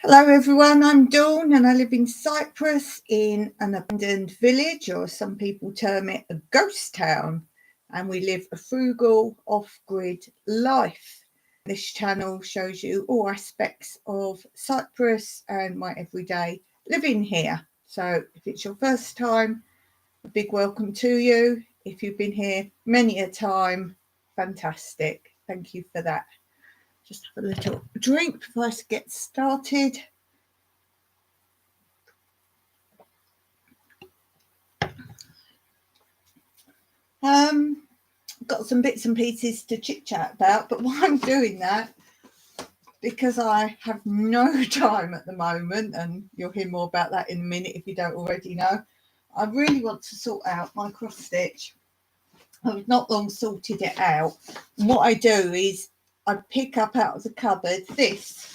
Hello everyone, I'm Dawn and I live in Cyprus in an abandoned village, or some people term it a ghost town, and we live a frugal off-grid life. This channel shows you all aspects of Cyprus and my everyday living here. So if it's your first time, a big welcome to you. If you've been here many a time, fantastic. Thank you for that. Just have a little drink before I get started. Got some bits and pieces to chit chat about, but why I'm doing that, because I have no time at the moment, and you'll hear more about that in a minute if you don't already know. I really want to sort out my cross stitch. I've not long sorted it out. And what I do is I pick up out of the cupboard this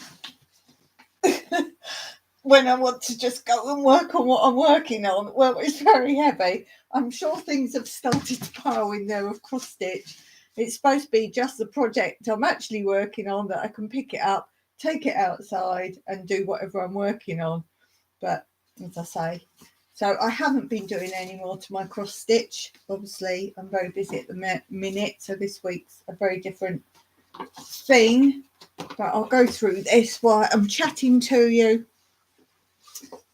when I want to just go and work on what I'm working on. Well, it's very heavy. I'm sure things have started to pile in there of cross stitch. It's supposed to be just the project I'm actually working on, that I can pick it up, take it outside and do whatever I'm working on. But as I say, so I haven't been doing any more to my cross stitch. Obviously, I'm very busy at the minute, so this week's a very different thing. But I'll go through this while I'm chatting to you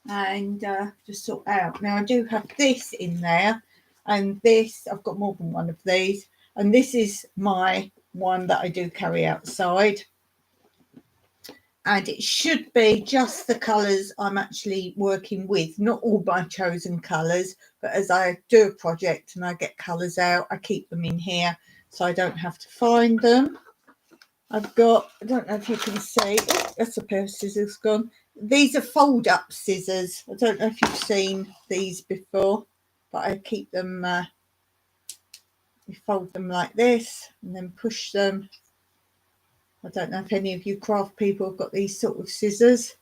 and just sort out. Now I do have this in there, and this, I've got more than one of these, and this is my one that I do carry outside, and it should be just the colours I'm actually working with, not all my chosen colours, but as I do a project and I get colours out, I keep them in here so I don't have to find them. I've got, I don't know if you can see, oh, that's a pair of scissors gone. These are fold-up scissors. I don't know if you've seen these before, but I keep them, you fold them like this and then push them. I don't know if any of you craft people have got these sort of scissors,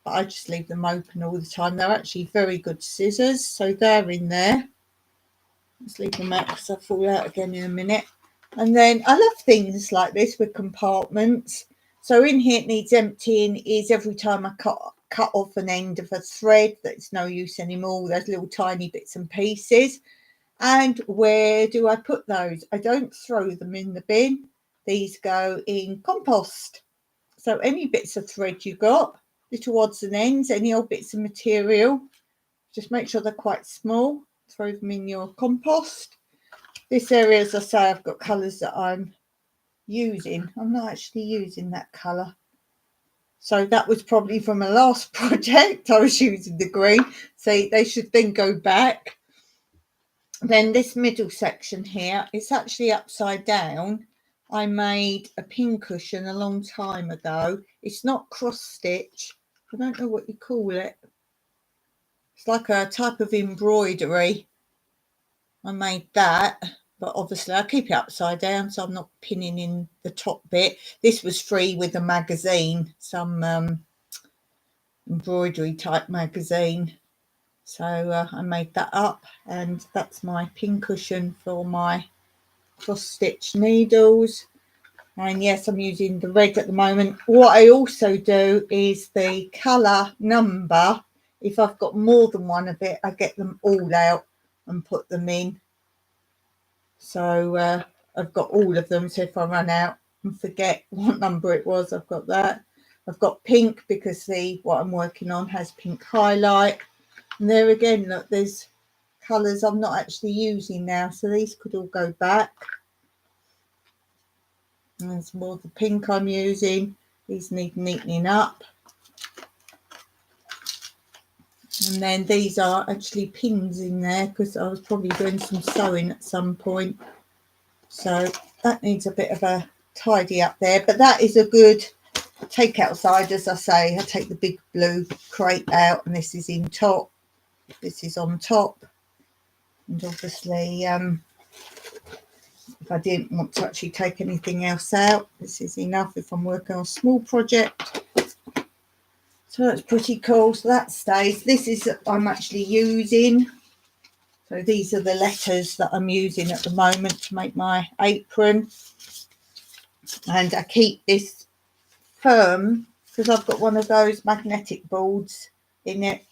but I just leave them open all the time. They're actually very good scissors, so they're in there. Let's leave them out because I'll fall out again in a minute. And then I love things like this with compartments. So in here it needs emptying is every time I cut off an end of a thread that's no use anymore, those little tiny bits and pieces. And where do I put those? I don't throw them in the bin. These go in compost. So any bits of thread you got, little odds and ends, any old bits of material, just make sure they're quite small, throw them in your compost. This area, as I say, I've got colours that I'm using. I'm not actually using that colour. So that was probably from a last project. I was using the green. So they should then go back. Then this middle section here, it's actually upside down. I made a pincushion a long time ago. It's not cross stitch. I don't know what you call it. It's like a type of embroidery. I made that, but obviously I keep it upside down, so I'm not pinning in the top bit. This was free with a magazine, some embroidery type magazine. So I made that up, and that's my pincushion for my cross stitch needles. And yes, I'm using the red at the moment. What I also do is the colour number. If I've got more than one of it, I get them all out and put them in. So I've got all of them. So if I run out and forget what number it was, I've got that. I've got pink because what I'm working on has pink highlight. And there again, look, there's colours I'm not actually using now. So these could all go back. And there's more of the pink I'm using. These need neatening up. And then these are actually pins in there because I was probably doing some sewing at some point. So that needs a bit of a tidy up there. But that is a good take outside, as I say. I take the big blue crate out, and this is in top. This is on top. And obviously, if I didn't want to actually take anything else out, this is enough if I'm working on a small project. So that's pretty cool. So that stays. This is I'm actually using. So these are the letters that I'm using at the moment to make my apron. And I keep this firm because I've got one of those magnetic boards in it.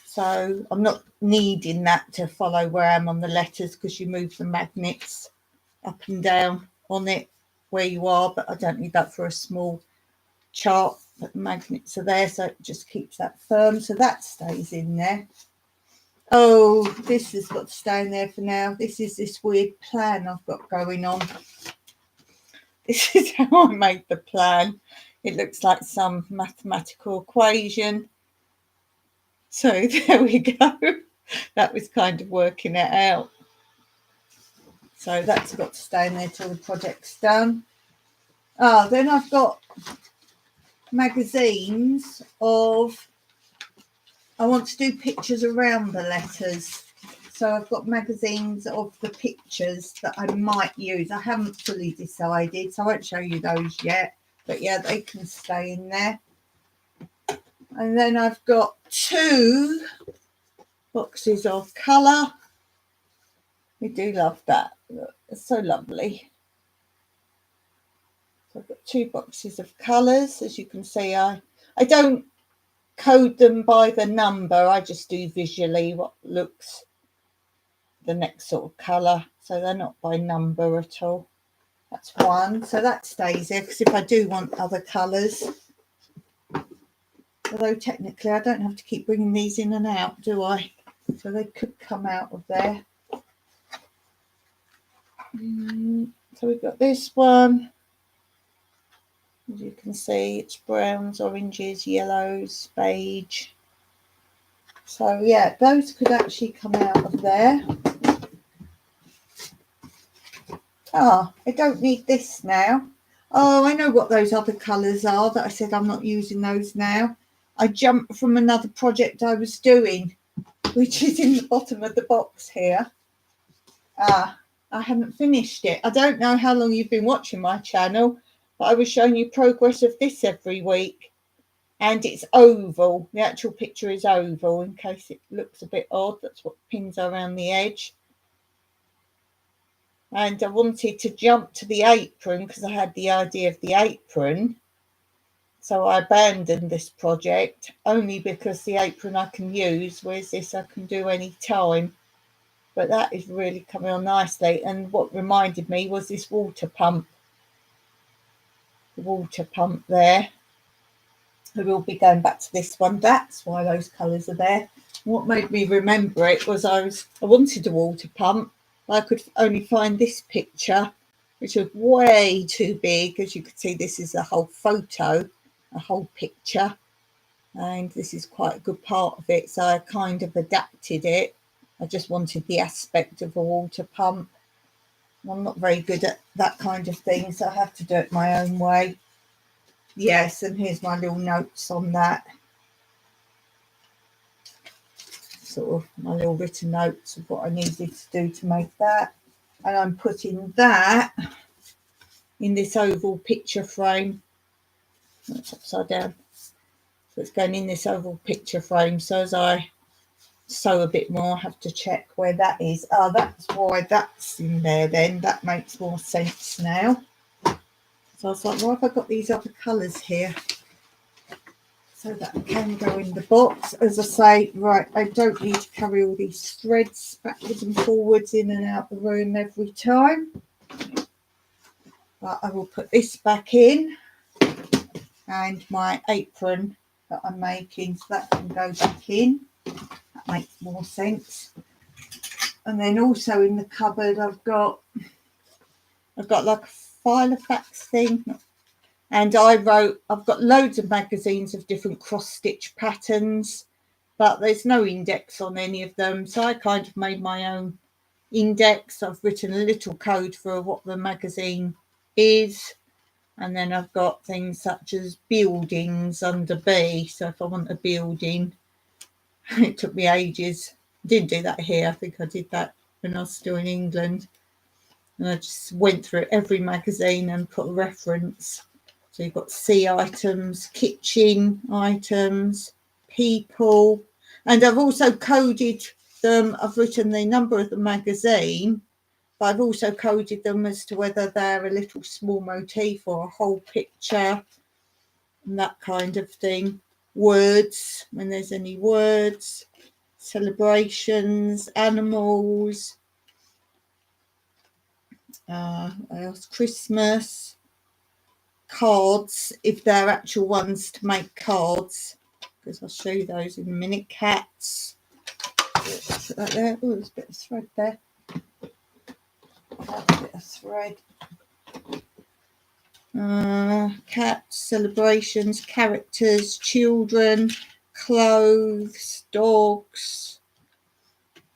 So I'm not needing that to follow where I am on the letters, because you move the magnets up and down on it where you are, but I don't need that for a small chart. But the magnets are there, so it just keeps that firm, so that stays in there. Oh, this has got to stay in there for now. This is this weird plan I've got going on. This is how I made the plan. It looks like some mathematical equation. So there we go. That was kind of working it out. So that's got to stay in there till the project's done. Then I've got magazines of, I want to do pictures around the letters. So I've got magazines of the pictures that I might use. I haven't fully decided, so I won't show you those yet. But yeah, they can stay in there. And then I've got 2 boxes of colour. We do love that. Look, it's so lovely. So I've got 2 boxes of colours. As you can see, I don't code them by the number. I just do visually what looks the next sort of colour. So they're not by number at all. That's 1. So that stays there, because if I do want other colours, although technically I don't have to keep bringing these in and out, do I? So they could come out of there. So we've got this one. As you can see, it's browns, oranges, yellows, beige. So yeah, those could actually come out of there. I don't need this now. Oh, I know what those other colours are that I said I'm not using those now. I jumped from another project I was doing, which is in the bottom of the box here. I haven't finished it. I don't know how long you've been watching my channel, but I was showing you progress of this every week. And it's oval. The actual picture is oval, in case it looks a bit odd. That's what pins are around the edge. And I wanted to jump to the apron because I had the idea of the apron. So I abandoned this project only because the apron I can use, whereas this I can do any time. But that is really coming on nicely. And what reminded me was this water pump. The water pump there. I will be going back to this one. That's why those colours are there. What made me remember it was I wanted a water pump. I could only find this picture, which was way too big. As you can see, this is a whole photo, a whole picture, and this is quite a good part of it. So I kind of adapted it. I just wanted the aspect of a water pump. I'm not very good at that kind of thing, so I have to do it my own way. Yes, and here's my little notes on that. Sort of my little written notes of what I needed to do to make that. And I'm putting that in this oval picture frame. That's upside down. So it's going in this oval picture frame. So as I sew a bit more, I have to check where that is. That's why that's in there then. That makes more sense now. So I was like, why have I got these other colours here? So that can go in the box. As I say, right, I don't need to carry all these threads backwards and forwards in and out the room every time. But I will put this back in, and my apron that I'm making, so that can go back in. That makes more sense. And then also in the cupboard, I've got like a Filofax thing. And I've got loads of magazines of different cross-stitch patterns, but there's no index on any of them. So I kind of made my own index. I've written a little code for what the magazine is. And then I've got things such as buildings under B. So if I want a building, it took me ages. I didn't do that here. I think I did that when I was still in England. And I just went through every magazine and put a reference. So you've got C items, kitchen items, people. And I've also coded them. I've written the number of the magazine, but I've also coded them as to whether they're a little small motif or a whole picture, and that kind of thing. Words, when there's any words, celebrations, animals, what else? Christmas, cards, if they're actual ones to make cards, because I'll show you those in a minute. Cats, put that there. Oh, there's a bit of thread there. A bit of thread. Cats, celebrations, characters, children, clothes, dogs,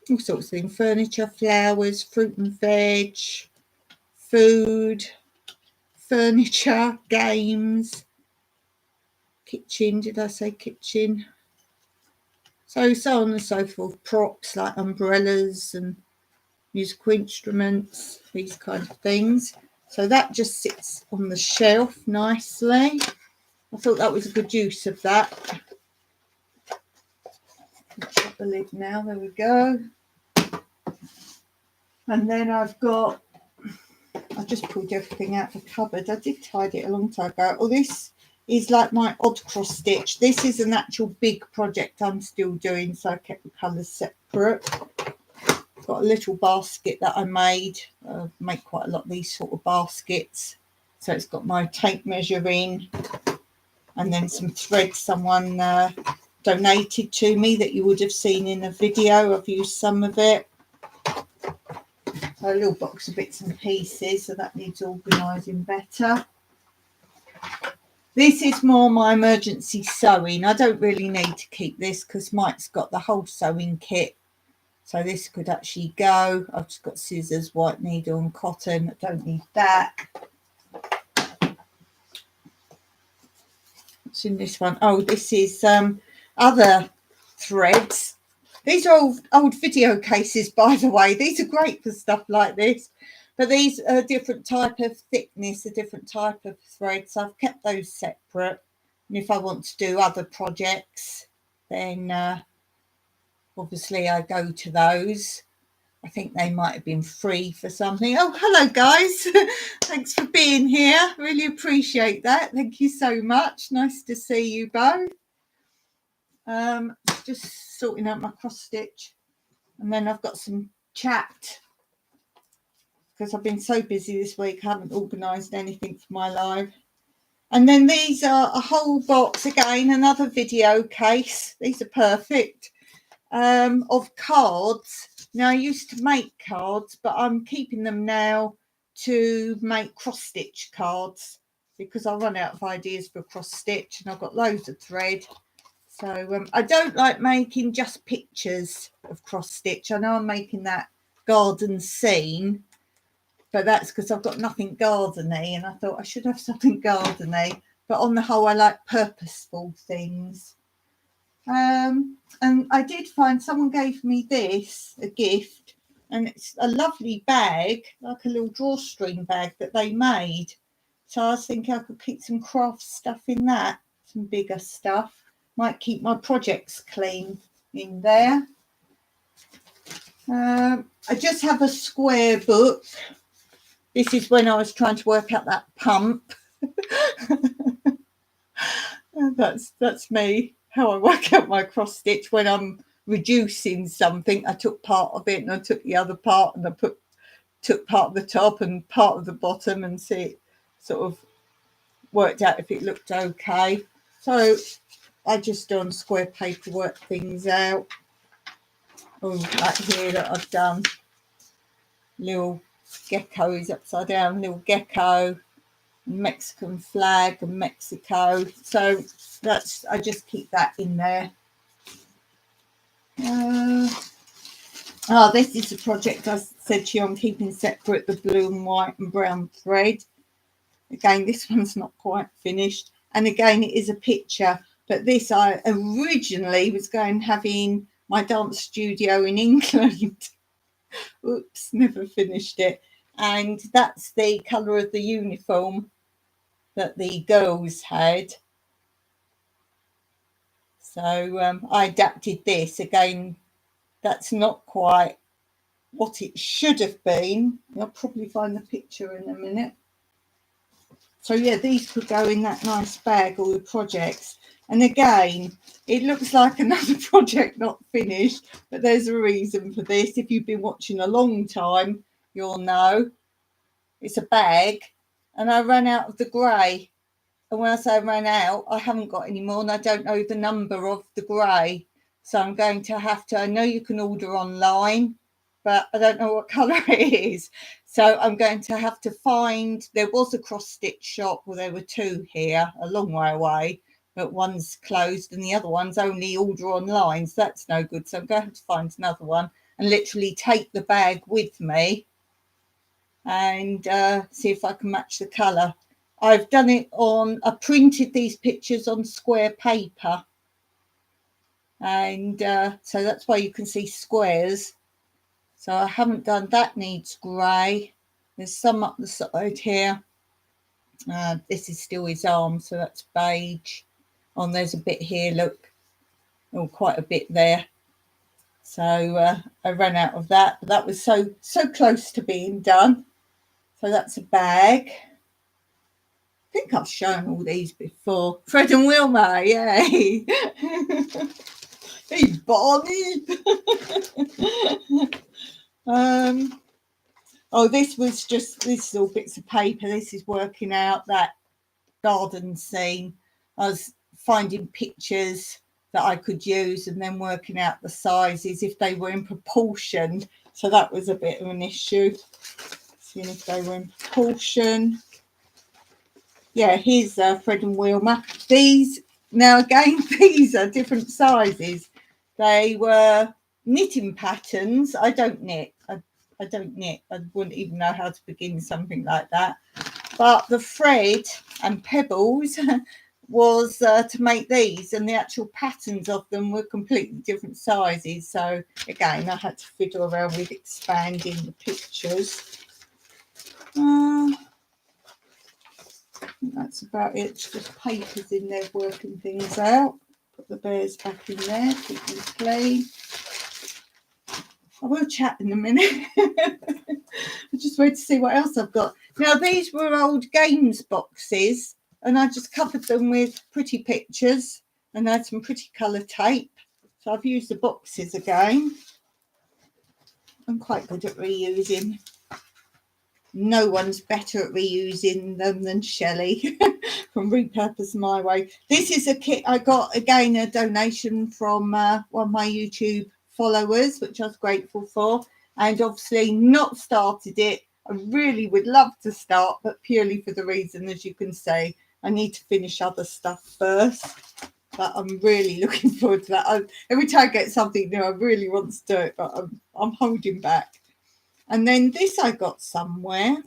all sorts of things. Furniture, flowers, fruit and veg, food, furniture, games, kitchen. Did I say kitchen? So on and so forth. Props like umbrellas and musical instruments, these kind of things. So that just sits on the shelf nicely. I thought that was a good use of that. Put the lid now, there we go. And then I just pulled everything out of the cupboard. I did tidy it a long time ago. Oh, this is like my odd cross stitch. This is an actual big project I'm still doing, so I kept the colours separate. Got a little basket that I made. Make quite a lot of these sort of baskets. So it's got my tape measure in, and then some thread someone donated to me that you would have seen in a video. I've used some of it. So a little box of bits and pieces, so that needs organising better. This is more my emergency sewing. I don't really need to keep this because Mike's got the whole sewing kit. So this could actually go. I've just got scissors, white needle and cotton. I don't need that. What's in this one? Oh, this is other threads. These are old video cases, by the way. These are great for stuff like this. But these are a different type of thickness, a different type of thread. So I've kept those separate. And if I want to do other projects, then obviously I go to those. I think they might have been free for something. Oh, hello guys. Thanks for being here. Really appreciate that. Thank you so much. Nice to see you both. Just sorting out my cross stitch. And then I've got some chat because I've been so busy this week. I haven't organised anything for my live. And then these are a whole box, again, another video case. These are perfect. Of cards. Now I used to make cards, but I'm keeping them now to make cross stitch cards because I run out of ideas for cross stitch and I've got loads of thread. So I don't like making just pictures of cross stitch. I know I'm making that garden scene, but that's because I've got nothing gardeny and I thought I should have something gardeny. But on the whole, I like purposeful things. And I did find someone gave me this, a gift, and it's a lovely bag, like a little drawstring bag that they made. So I was thinking I could keep some craft stuff in that, some bigger stuff. Might keep my projects clean in there. I just have a square book. This is when I was trying to work out that pump. That's me. How I work out my cross stitch when I'm reducing something. I took part of it and I took the other part and I took part of the top and part of the bottom and see it sort of worked out if it looked okay. So I just on square paper work things out. Oh, like here that I've done little geckos upside down, little gecko, Mexican flag and Mexico. So that's, I just keep that in there. This is a project I said to you, I'm keeping separate the blue and white and brown thread. Again, this one's not quite finished. And again, it is a picture, but this I originally was going having my dance studio in England. Oops, never finished it. And that's the colour of the uniform that the girls had. So I adapted this. Again, that's not quite what it should have been. I'll probably find the picture in a minute. So yeah, these could go in that nice bag, all the projects. And again, it looks like another project not finished, but there's a reason for this. If you've been watching a long time, you'll know. It's a bag, and I ran out of the grey. And when I say I ran out, I haven't got any more, and I don't know the number of the grey. So I'm going to have to, I know you can order online, but I don't know what colour it is. So I'm going to have to find, there was a cross-stitch shop, well, there were two here, a long way away, but one's closed and the other one's only order online. So that's no good. So I'm going to have to find another one and literally take the bag with me and see if I can match the colour. I've done it on, I printed these pictures on square paper, and so that's why you can see squares. So I haven't done, that needs grey. There's some up the side here. This is still his arm, so that's beige. Oh, and there's a bit here, look. Oh, quite a bit there. So I ran out of that, but that was so close to being done. So that's a bag. I think I've shown all these before. Fred and Wilma, yay. Hey, Barney. Oh, this is all bits of paper. This is working out that garden scene. I was finding pictures that I could use and then working out the sizes if they were in proportion. So that was a bit of an issue. Seeing if they were in proportion. Yeah, here's Fred and Wilma. These, now again, these are different sizes. They were knitting patterns. I don't knit. I don't knit. I wouldn't even know how to begin something like that. But the thread and pebbles was to make these, and the actual patterns of them were completely different sizes. So again, I had to fiddle around with expanding the pictures. That's about it. It's just papers in there working things out. Put the bears back in there, keep them clean. I will chat in a minute. I just wait to see what else I've got. Now, these were old games boxes, and I just covered them with pretty pictures and had some pretty colour tape. So I've used the boxes again. I'm quite good at reusing. No one's better at reusing them than Shelley from Repurpose My Way. This is a kit I got, again, a donation from one of my YouTube followers, which I was grateful for, and obviously not started it. I really would love to start, but purely for the reason, as you can see, I need to finish other stuff first. But I'm really looking forward to that. Every time I get something new, I really want to do it, but I'm holding back. And then this I got somewhere.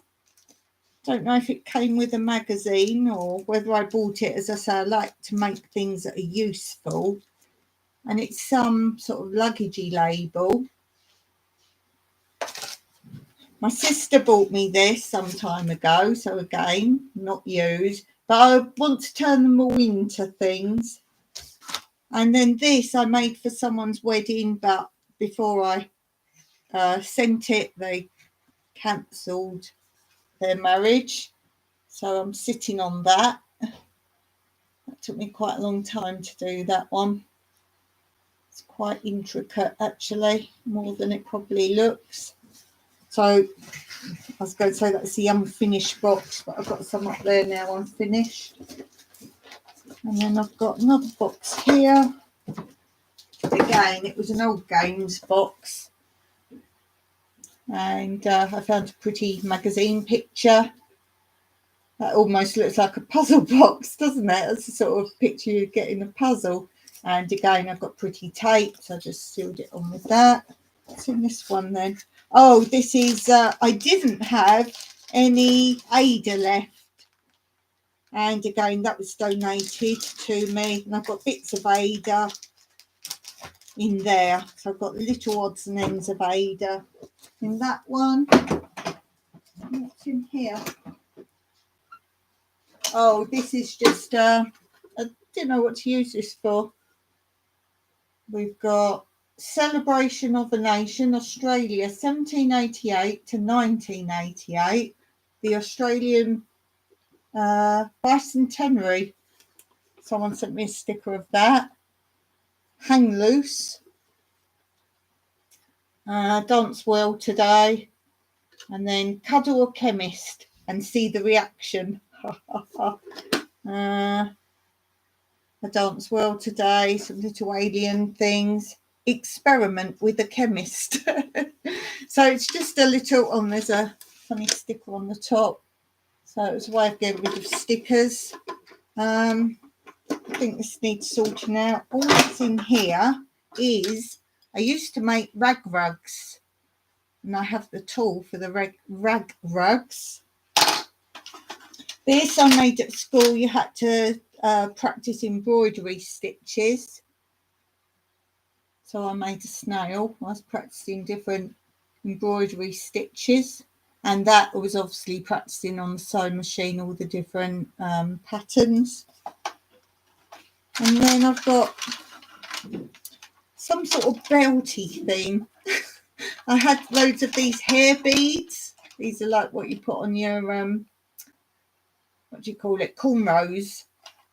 Don't know if it came with a magazine or whether I bought it. As I say, I like to make things that are useful. And it's some sort of luggagey label. My sister bought me this some time ago. So again, not used. But I want to turn them all into things. And then this I made for someone's wedding. But before I sent it, they cancelled their marriage. So I'm sitting on that. That took me quite a long time to do that one. It's quite intricate, actually, more than it probably looks. So I was going to say that's the unfinished box, but I've got some up there now unfinished. And then I've got another box here. Again, it was an old games box. And I found a pretty magazine picture. That almost looks like a puzzle box, doesn't it? That's the sort of picture you get in a puzzle. And again, I've got pretty tape, so I just sealed it on with that. What's in this one then? Oh, this is, I didn't have any Ada left. And again, that was donated to me. And I've got bits of Ada in there. So I've got little odds and ends of Ada in that one. What's in here? Oh, this is just, I don't know what to use this for. We've got Celebration of a Nation, Australia, 1788 to 1988. The Australian Bicentenary. Someone sent me a sticker of that. Hang Loose. Dance Well Today. And then Cuddle a Chemist and See the Reaction. I Dance Well Today. Some little alien things. Experiment with a Chemist. So it's just a little, there's a funny sticker on the top. So it was a way of getting rid of stickers. I think this needs sorting out. All that's in here is, I used to make rag rugs. And I have the tool for the rag rugs. This I made at school. You had to practice embroidery stitches. So I made a snail. I was practicing different embroidery stitches. And that was obviously practicing on the sewing machine, all the different patterns. And then I've got some sort of belty thing. I had loads of these hair beads. These are like what you put on your, what do you call it, cornrows.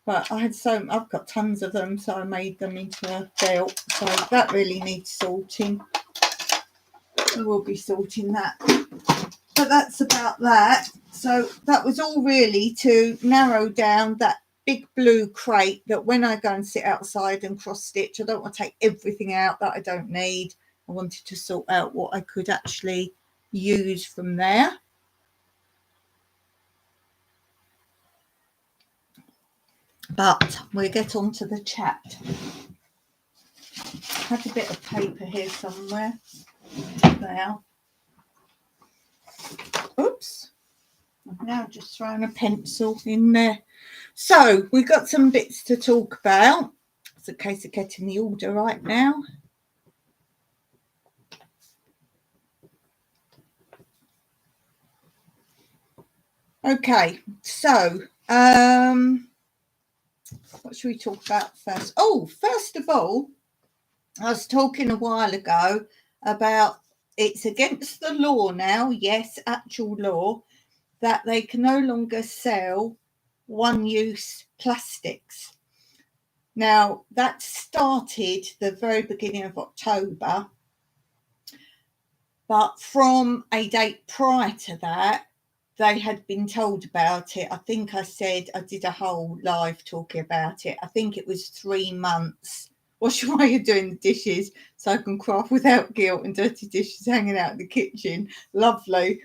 But I've got tons of them, so I made them into a belt. So that really needs sorting. I will be sorting that. But that's about that. So that was all really to narrow down that big blue crate that when I go and sit outside and cross stitch, I don't want to take everything out that I don't need. I wanted to sort out what I could actually use from there. But we'll get on to the chat. I had a bit of paper here somewhere. There. Oops. I've now just thrown a pencil in there. So we've got some bits to talk about. It's a case of getting the order right now. Okay, so what should we talk about first? Oh, first of all, I was talking a while ago about it's against the law now, yes, actual law, that they can no longer sell one-use plastics. Now, that started the very beginning of October, but from a date prior to that, they had been told about it. I think I did a whole live talking about it. I think it was 3 months. Watch while you're doing the dishes so I can craft without guilt and dirty dishes hanging out in the kitchen. Lovely.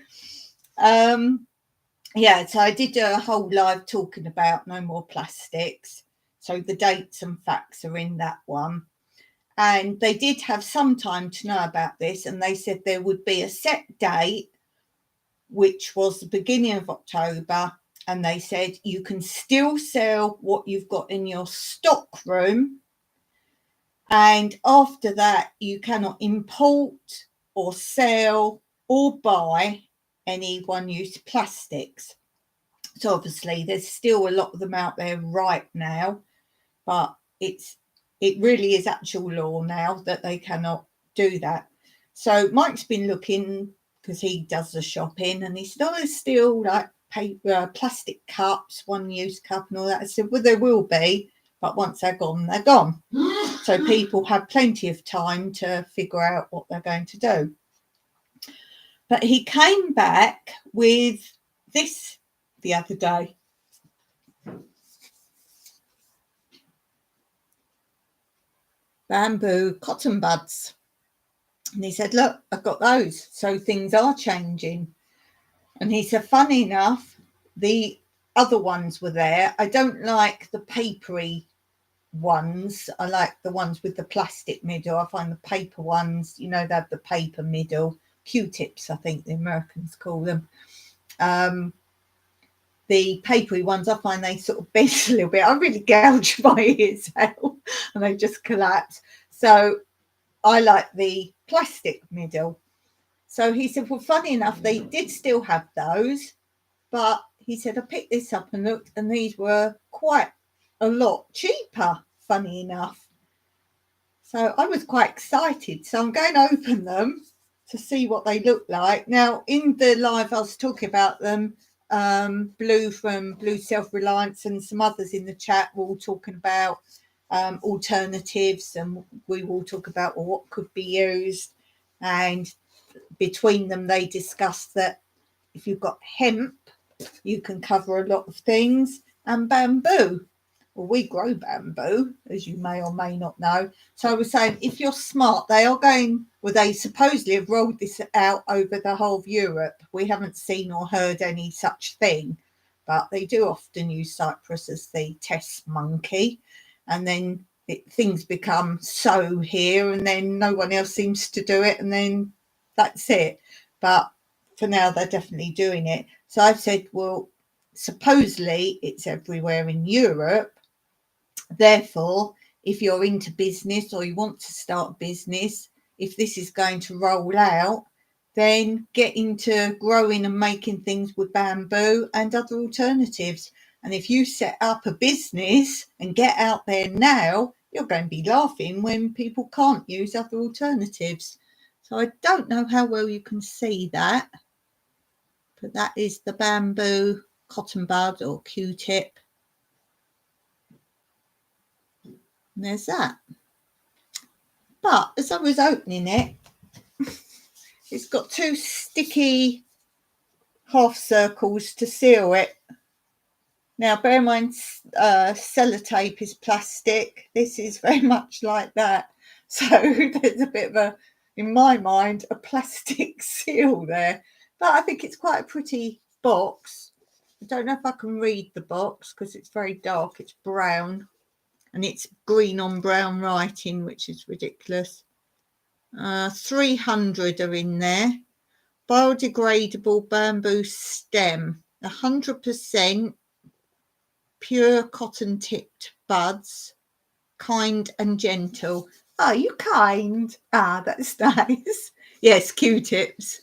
Yeah, so I did a whole live talking about no more plastics. So the dates and facts are in that one. And they did have some time to know about this. And they said there would be a set date, which was the beginning of October. And they said you can still sell what you've got in your stock room. And after that, you cannot import or sell or buy any one-use plastics. So obviously there's still a lot of them out there right now, but it really is actual law now that they cannot do that. So Mike's been looking because he does the shopping, and he said, oh, there's still like paper, plastic cups, one-use cup and all that. I said, well, there will be, but once they're gone, they're gone. So people have plenty of time to figure out what they're going to do. But he came back with this the other day. Bamboo cotton buds. And he said, look, I've got those. So things are changing. And he said, funny enough, the other ones were there. I don't like the papery ones. I like the ones with the plastic middle. I find the paper ones, they have the paper middle. Q-tips, I think the Americans call them. The papery ones, I find they sort of bend a little bit. I really gouge my ears out and they just collapse. So I like the plastic middle. So he said, well, funny enough, they did still have those. But he said, I picked this up and looked, and these were quite a lot cheaper, funny enough. So I was quite excited. So I'm going to open them to see what they look like. Now, in the live, I was talking about them. Blue from Blue Self-Reliance and some others in the chat were all talking about alternatives, and we will talk about what could be used. And between them, they discussed that if you've got hemp, you can cover a lot of things, and bamboo. Well, we grow bamboo, as you may or may not know. So I was saying, if you're smart, they are going, well, they supposedly have rolled this out over the whole of Europe. We haven't seen or heard any such thing, but they do often use Cyprus as the test monkey. And then things become so here, and then no one else seems to do it, and then that's it. But for now, they're definitely doing it. So I've said, well, supposedly it's everywhere in Europe. Therefore, if you're into business or you want to start a business, if this is going to roll out, then get into growing and making things with bamboo and other alternatives. And if you set up a business and get out there now, you're going to be laughing when people can't use other alternatives. So I don't know how well you can see that, but that is the bamboo cotton bud or Q-tip. And there's that. But as I was opening it, it's got two sticky half circles to seal it. Now, bear in mind, sellotape is plastic. This is very much like that. So there's a bit of a, in my mind, a plastic seal there. But I think it's quite a pretty box. I don't know if I can read the box because it's very dark. It's brown. And it's green on brown writing, which is ridiculous. 300 are in there. Biodegradable bamboo stem, 100% pure cotton tipped buds, kind and gentle. Oh, you kind. Ah, that's nice. Yes, Q-tips.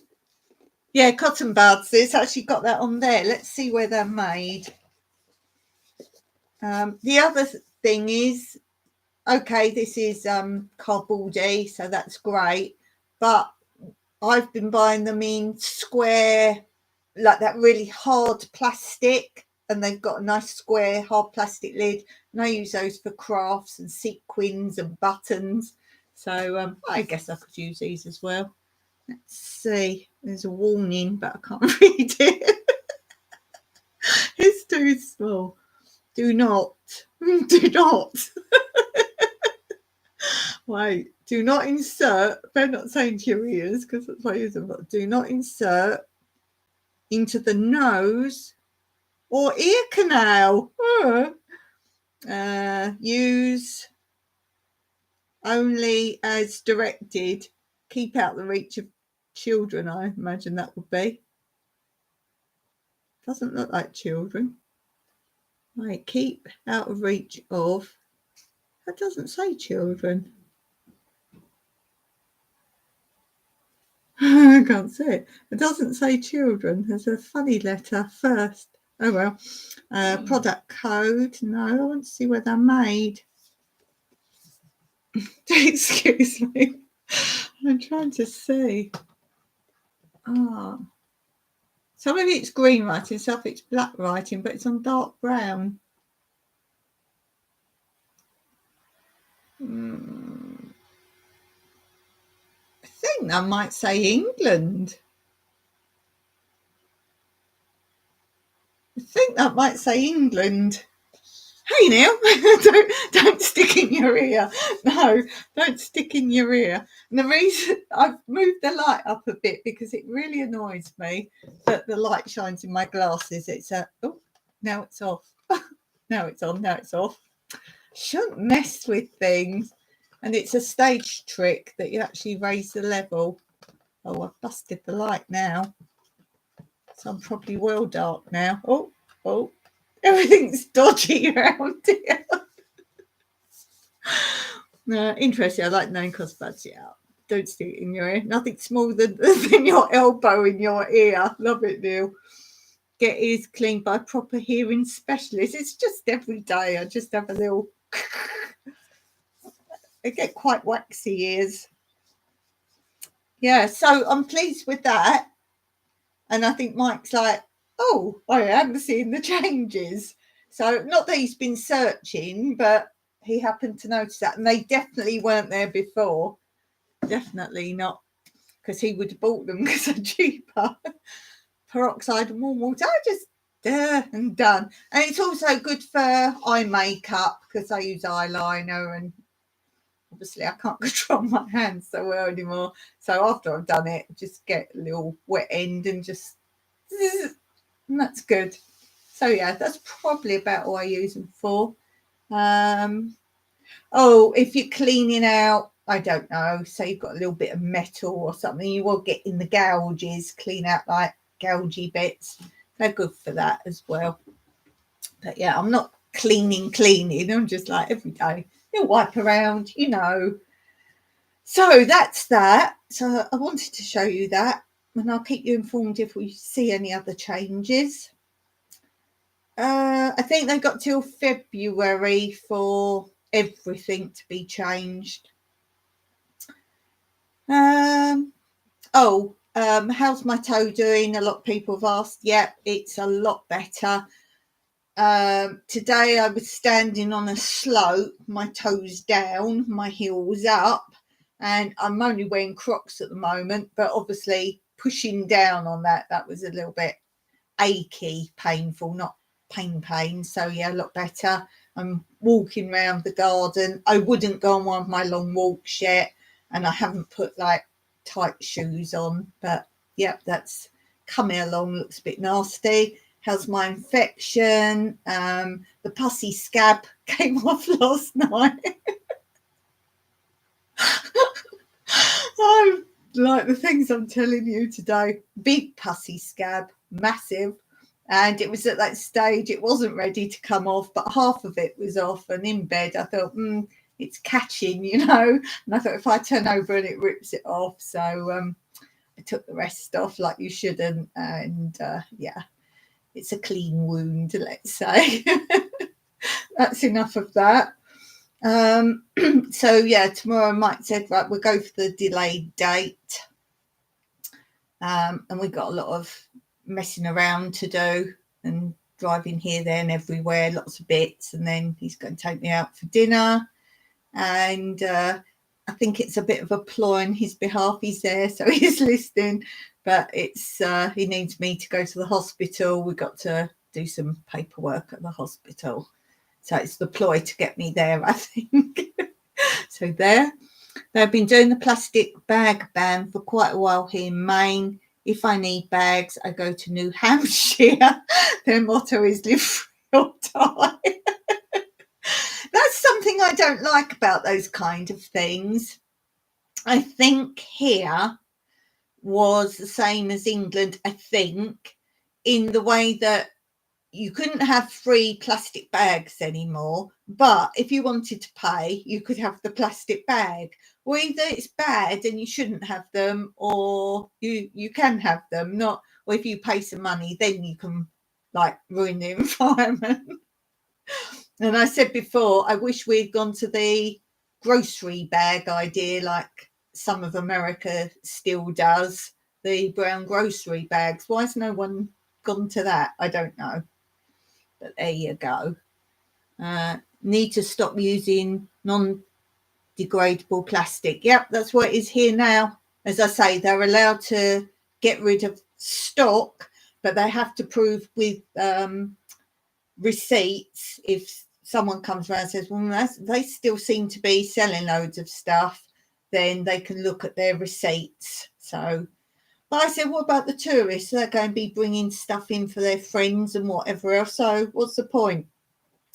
Yeah, cotton buds. It's actually got that on there. Let's see where they're made. The other thing is, okay, this is cardboardy, so that's great. But I've been buying them in square, like that really hard plastic, and they've got a nice square hard plastic lid. And I use those for crafts and sequins and buttons. So I guess I could use these as well. Let's see. There's a warning, but I can't read it. It's too small. Do not. Wait, do not insert. They're not saying to your ears because that's why I use them. But do not insert into the nose or ear canal. Use only as directed. Keep out the reach of children, I imagine that would be. Doesn't look like children. Right, keep out of reach of. That doesn't say children. I can't see it. It doesn't say children. There's a funny letter first. Oh well. Product code. No, I want to see where they're made. Excuse me. I'm trying to see. Ah. Some of it's green writing, some of it's black writing, but it's on dark brown. I think that might say England. I think that might say England. Hey Neil, don't stick in your ear. No, don't stick in your ear. And the reason I've moved the light up a bit because it really annoys me that the light shines in my glasses. It's now it's off. Now it's on, now it's off. Shouldn't mess with things. And it's a stage trick that you actually raise the level. Oh, I've busted the light now. So I'm probably well dark now. Oh. Everything's dodgy around here. Interesting. I like knowing cosmetics. Yeah. Don't stick it in your ear. Nothing smaller than your elbow in your ear. Love it, Neil. Get ears cleaned by proper hearing specialist. It's just every day. I just have a little. I get quite waxy ears. Yeah, so I'm pleased with that. And I think Mike's like, oh, I haven't seen the changes. So not that he's been searching, but he happened to notice that. And they definitely weren't there before. Definitely not, because he would have bought them because they're cheaper. Peroxide and warm water, just and done. And it's also good for eye makeup because I use eyeliner, and obviously I can't control my hands so well anymore. So after I've done it, just get a little wet end and just, and that's good. So yeah, that's probably about all I use them for. Oh, if you're cleaning out, I don't know, say you've got a little bit of metal or something, you will get in the gouges, clean out like gougey bits. They're good for that as well. But yeah, I'm not cleaning. I'm just like every day, you'll wipe around, you know. So that's that. So I wanted to show you that, and I'll keep you informed if we see any other changes. I think they got till February for everything to be changed. How's my toe doing? A lot of people have asked. Yeah, it's a lot better. Today I was standing on a slope, my toes down, my heels up, and I'm only wearing Crocs at the moment, but obviously pushing down on that was a little bit achy, painful, not pain. So yeah, a lot better. I'm walking around the garden. I wouldn't go on one of my long walks yet, and I haven't put like tight shoes on, but yeah, that's coming along. Looks a bit nasty. How's my infection? The pussy scab came off last night. Oh, like the things I'm telling you today. Big pussy scab, massive. And it was at that stage, it wasn't ready to come off, but half of it was off. And in bed, I thought, it's catching, you know. And I thought if I turn over and it rips it off. So I took the rest off like you shouldn't. And yeah, it's a clean wound, let's say. That's enough of that. So yeah, tomorrow Mike said, right, we'll go for the delayed date. And we've got a lot of messing around to do and driving here, there and everywhere, lots of bits. And then he's going to take me out for dinner. And I think it's a bit of a ploy on his behalf. He's there, so he's listening. But it's he needs me to go to the hospital. We've got to do some paperwork at the hospital. So it's the ploy to get me there, I think. So there. They've been doing the plastic bag ban for quite a while here in Maine. If I need bags, I go to New Hampshire. Their motto is live free or die. That's something I don't like about those kind of things. I think here was the same as England, I think, in the way that you couldn't have free plastic bags anymore, but if you wanted to pay, you could have the plastic bag. Well, either it's bad and you shouldn't have them, or you can have them. Not, or if you pay some money, then you can like ruin the environment. And I said before, I wish we'd gone to the grocery bag idea, like some of America still does, the brown grocery bags. Why has no one gone to that? I don't know. But there you go. Need to stop using non-degradable plastic. Yep, that's what it is here now. As I say, they're allowed to get rid of stock, but they have to prove with receipts. If someone comes around and says, well, they still seem to be selling loads of stuff, then they can look at their receipts. So, but I said, what about the tourists? They're going to be bringing stuff in for their friends and whatever else. So what's the point?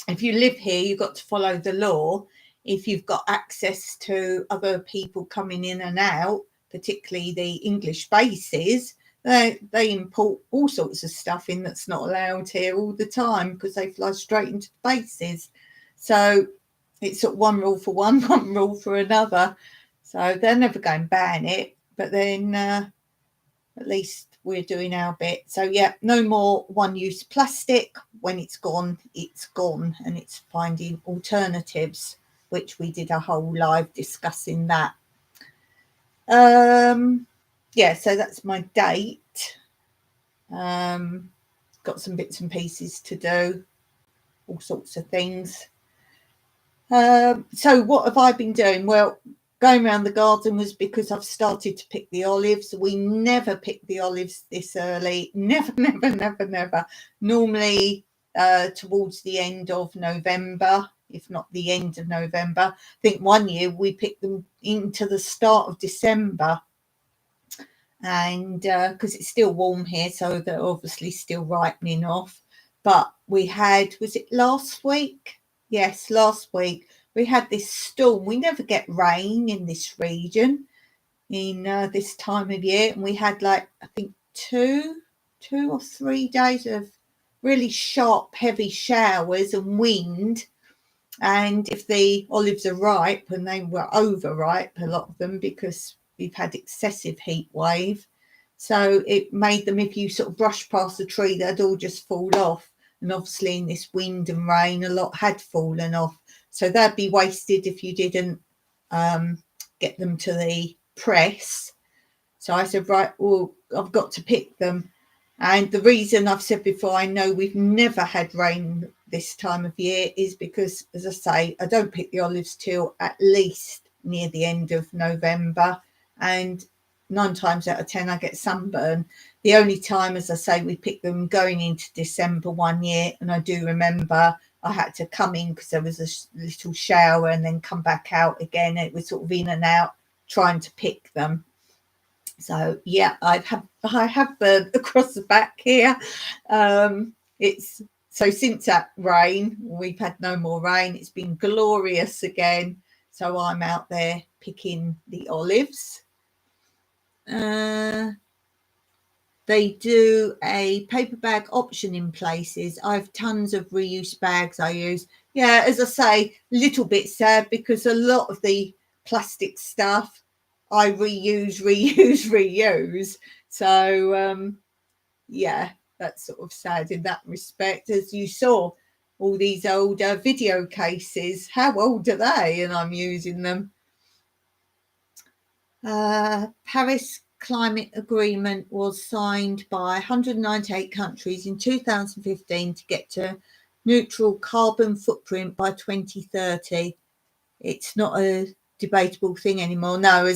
If you live here, you've got to follow the law. If you've got access to other people coming in and out, particularly the English bases, they import all sorts of stuff in that's not allowed here all the time because they fly straight into the bases. So it's one rule for one rule for another. So they're never going to ban it. But then at least we're doing our bit. So yeah, no more one-use plastic. When it's gone, and it's finding alternatives, which we did a whole live discussing that. Yeah, so that's my date. got some bits and pieces to do, all sorts of things. So what have I been doing? Well, going around the garden was because I've started to pick the olives. We never pick the olives this early. Never, never, never, never. Normally towards the end of November, if not the end of November. I think one year we picked them into the start of December. And because it's still warm here, so they're obviously still ripening off. But we had, was it last week? Yes, last week we had this storm. We never get rain in this region in this time of year, and we had like I think two or 3 days of really sharp, heavy showers and wind. And if the olives are ripe, and they were overripe, a lot of them, because we've had excessive heat wave, so it made them, if you sort of brush past the tree, they'd all just fall off. And obviously in this wind and rain, a lot had fallen off, so they'd be wasted if you didn't get them to the press. So I said, right, well, I've got to pick them. And the reason, I've said before, I know we've never had rain this time of year is because, as I say, I don't pick the olives till at least near the end of November, and 9 times out of 10 I get sunburn. The only time, as I say, we picked them going into December one year, and I do remember I had to come in because there was a little shower and then come back out again. It was sort of in and out trying to pick them. So yeah, I have burnt across the back here. It's so since that rain, we've had no more rain. It's been glorious again. So I'm out there picking the olives. They do a paper bag option in places. I have tons of reuse bags I use. Yeah, as I say, a little bit sad because a lot of the plastic stuff I reuse. So yeah, that's sort of sad in that respect. As you saw, all these old video cases, how old are they? And I'm using them. Paris Climate Agreement was signed by 198 countries in 2015 to get to neutral carbon footprint by 2030. It's not a debatable thing anymore. No,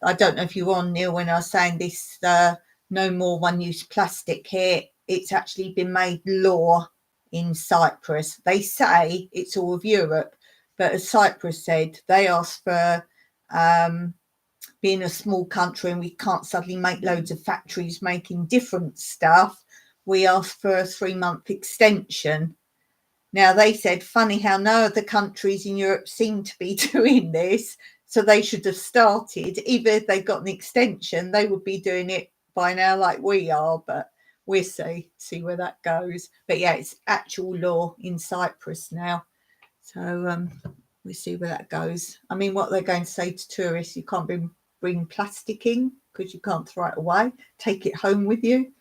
I don't know if you were on, Neil, when I was saying this, no more one-use plastic here. It's actually been made law in Cyprus. They say it's all of Europe, but as Cyprus said, they asked for being a small country and we can't suddenly make loads of factories making different stuff. We asked for a 3-month extension. Now, they said, funny how no other countries in Europe seem to be doing this, so they should have started. Even if they got an extension, they would be doing it by now like we are, but we'll see where that goes. But yeah, it's actual law in Cyprus now. So we'll see where that goes. I mean, what they're going to say to tourists, you can't bring plastic in because you can't throw it away. Take it home with you.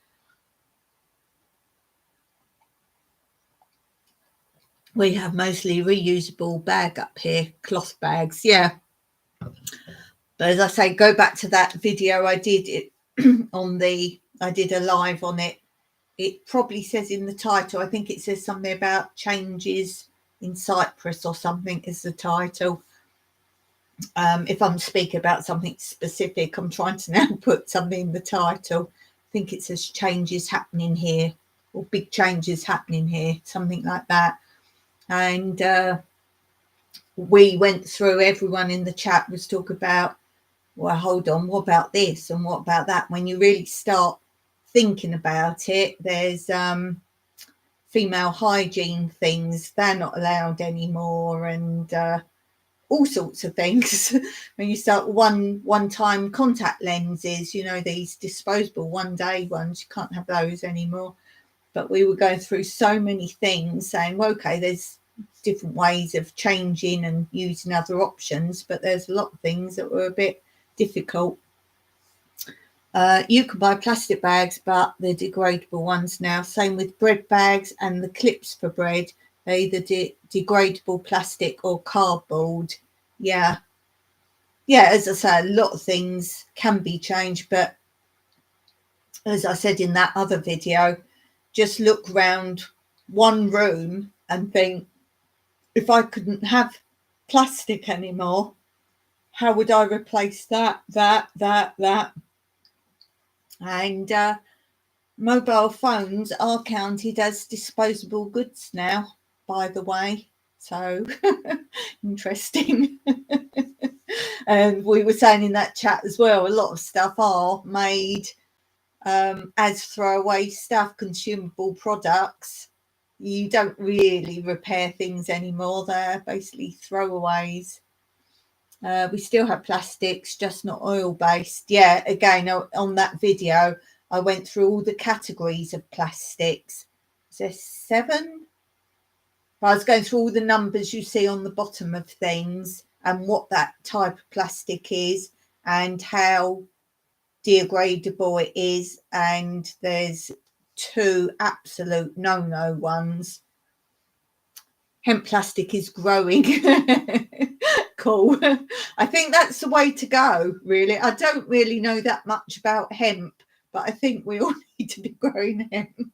We have mostly reusable bag up here, cloth bags, yeah. But as I say, go back to that video I did it I did a live on it. It probably says in the title, I think it says something about changes in Cyprus or something is the title. If I'm speaking about something specific, I'm trying to now put something in the title. I think it says changes happening here, or big changes happening here, something like that. And we went through, everyone in the chat was talking about, well, hold on, what about this and what about that? When you really start thinking about it, there's female hygiene things, they're not allowed anymore, and all sorts of things. When you start one-time contact lenses, you know, these disposable one-day ones, you can't have those anymore. But we were going through so many things saying, well, okay, there's different ways of changing and using other options, but there's a lot of things that were a bit difficult. You can buy plastic bags, but they're degradable ones now. Same with bread bags and the clips for bread. They're either degradable plastic or cardboard. Yeah, as I say, a lot of things can be changed, but as I said in that other video, just look round one room and think, if I couldn't have plastic anymore, how would I replace that? And mobile phones are counted as disposable goods now, by the way. So interesting. And we were saying in that chat as well, a lot of stuff are made as throwaway stuff, consumable products. You don't really repair things anymore. They're basically throwaways. We still have plastics, just not oil-based. Yeah, again, on that video, I went through all the categories of plastics. Is there 7? I was going through all the numbers you see on the bottom of things and what that type of plastic is and how degradable it is. And there's 2 absolute no-no ones. Hemp plastic is growing. Cool. I think that's the way to go, really. I don't really know that much about hemp, but I think we all need to be growing hemp.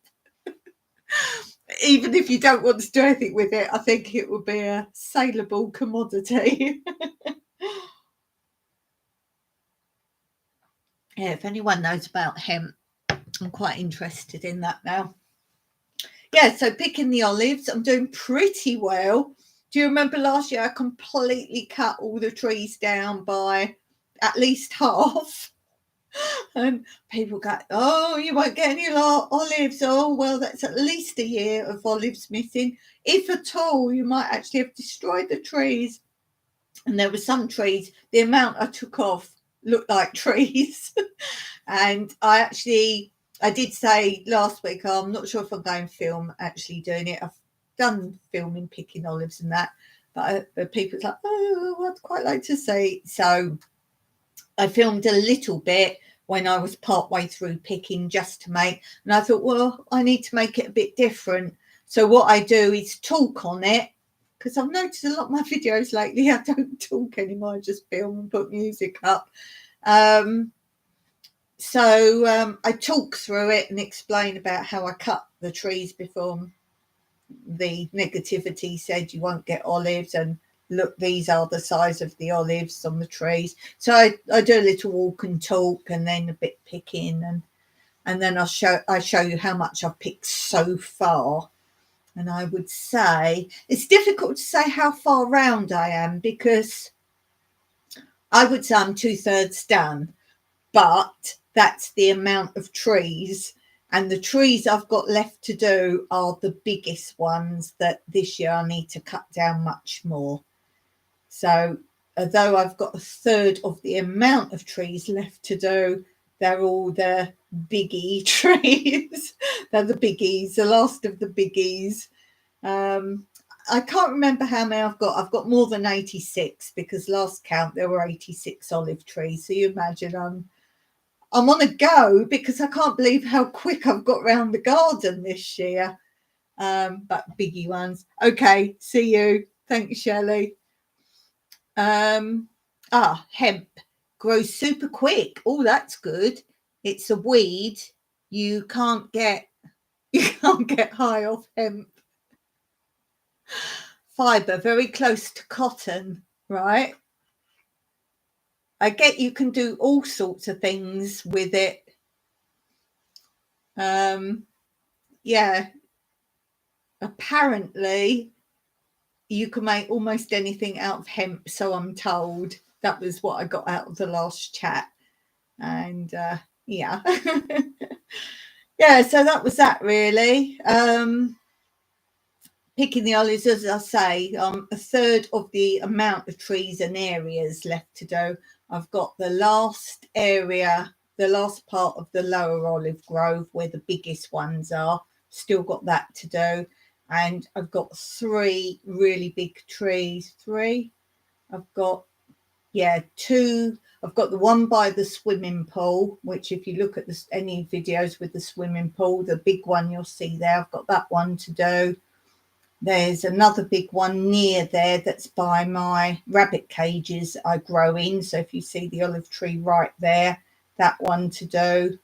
Even if you don't want to do anything with it, I think it would be a saleable commodity. Yeah, if anyone knows about hemp, I'm quite interested in that now. Yeah, so picking the olives, I'm doing pretty well. Do you remember last year I completely cut all the trees down by at least half? And people go, oh, you won't get any olives. Oh, well, that's at least a year of olives missing. If at all, you might actually have destroyed the trees. And there were some trees, the amount I took off looked like trees. And I did say last week, I'm not sure if I'm going to film actually doing it. I've done filming picking olives and that, but people are like, oh, I'd quite like to see. So I filmed a little bit when I was partway through picking just to make, and I thought, well, I need to make it a bit different. So what I do is talk on it, because I've noticed a lot of my videos lately, I don't talk anymore, I just film and put music up. So I talk through it and explain about how I cut the trees before the negativity said you won't get olives, and look, these are the size of the olives on the trees. So I do a little walk and talk, and then a bit picking, and then I show you how much I've picked so far. And I would say it's difficult to say how far round I am, because I would say I'm 2/3 done, but that's the amount of trees. And the trees I've got left to do are the biggest ones that this year I need to cut down much more. So although I've got 1/3 of the amount of trees left to do, they're all the biggie trees. They're the biggies, the last of the biggies. I can't remember how many I've got. I've got more than 86, because last count there were 86 olive trees. So you imagine I'm on a go, because I can't believe how quick I've got round the garden this year. But biggie ones. Okay, see you. Thanks, Shelley. Hemp grows super quick. Oh, that's good. It's a weed. You can't get high off hemp. Fibre, very close to cotton, right? I get you can do all sorts of things with it. Yeah, apparently you can make almost anything out of hemp, so I'm told. That was what I got out of the last chat. And yeah. Yeah, so that was that, really. Picking the olives, as I say, 1/3 of the amount of trees and areas left to do. I've got the last area, the last part of the lower olive grove where the biggest ones are. Still got that to do. And I've got 3 really big trees. 3. I've got, 2. I've got the one by the swimming pool, which if you look at any videos with the swimming pool, the big one you'll see there, I've got that one to do. There's another big one near there that's by my rabbit cages I grow in. So if you see the olive tree right there, that one to do.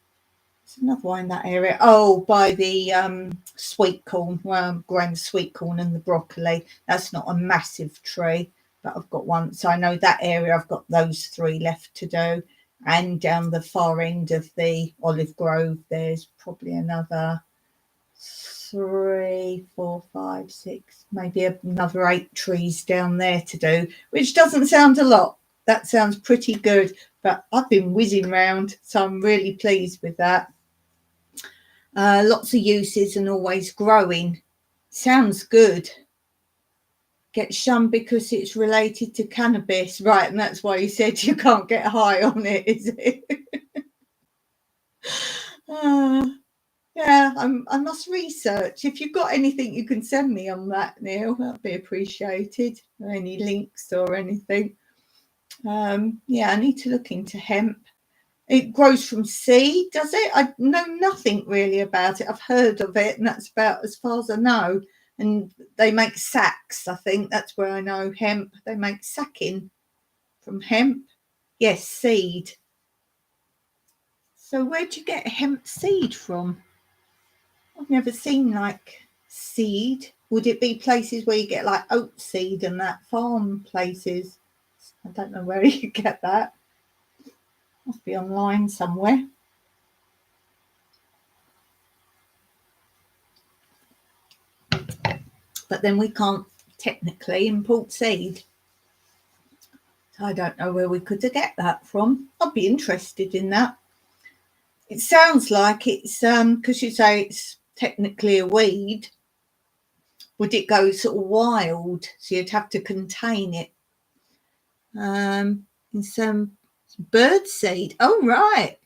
There's another one in that area. Oh, by the sweet corn, where I'm growing the sweet corn and the broccoli. That's not a massive tree, but I've got one. So I know that area, I've got those 3 left to do. And down the far end of the olive grove, there's probably another 3, 4, 5, 6, maybe another 8 trees down there to do, which doesn't sound a lot. That sounds pretty good, but I've been whizzing round, so I'm really pleased with that. Lots of uses and always growing. Sounds good. Get shunned because it's related to cannabis, right? And that's why you said you can't get high on it, is it? Yeah, I must research. If you've got anything you can send me on that, Neil, that'd be appreciated. Any links or anything. Yeah, I need to look into hemp. It grows from seed, does it? I know nothing really about it. I've heard of it, and that's about as far as I know. And they make sacks, I think. That's where I know hemp. They make sacking from hemp. Yes, seed. So where'd you get hemp seed from? I've never seen like seed. Would it be places where you get like oat seed and that, farm places? I don't know where you get that. Must be online somewhere. But then we can't technically import seed. So I don't know where we could get that from. I'd be interested in that. It sounds like it's because you say it's technically a weed. Would it go sort of wild? So you'd have to contain it. In some bird seed. Oh, right.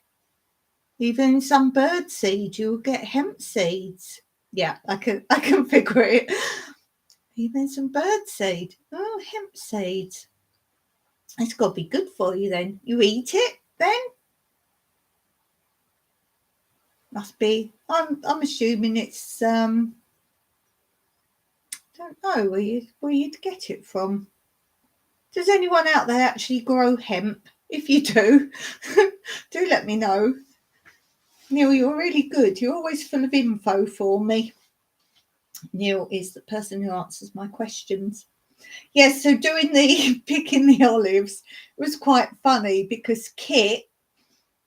Even some bird seed, you'll get hemp seeds. Yeah, I can figure it. Even some bird seed. Oh, hemp seeds. It's got to be good for you then. You eat it then? Must be. I'm assuming it's don't know where you'd get it from. Does anyone out there actually grow hemp? If you do, do let me know. Neil, you're really good. You're always full of info for me. Neil is the person who answers my questions. Yes, so doing the picking the olives was quite funny because Kit,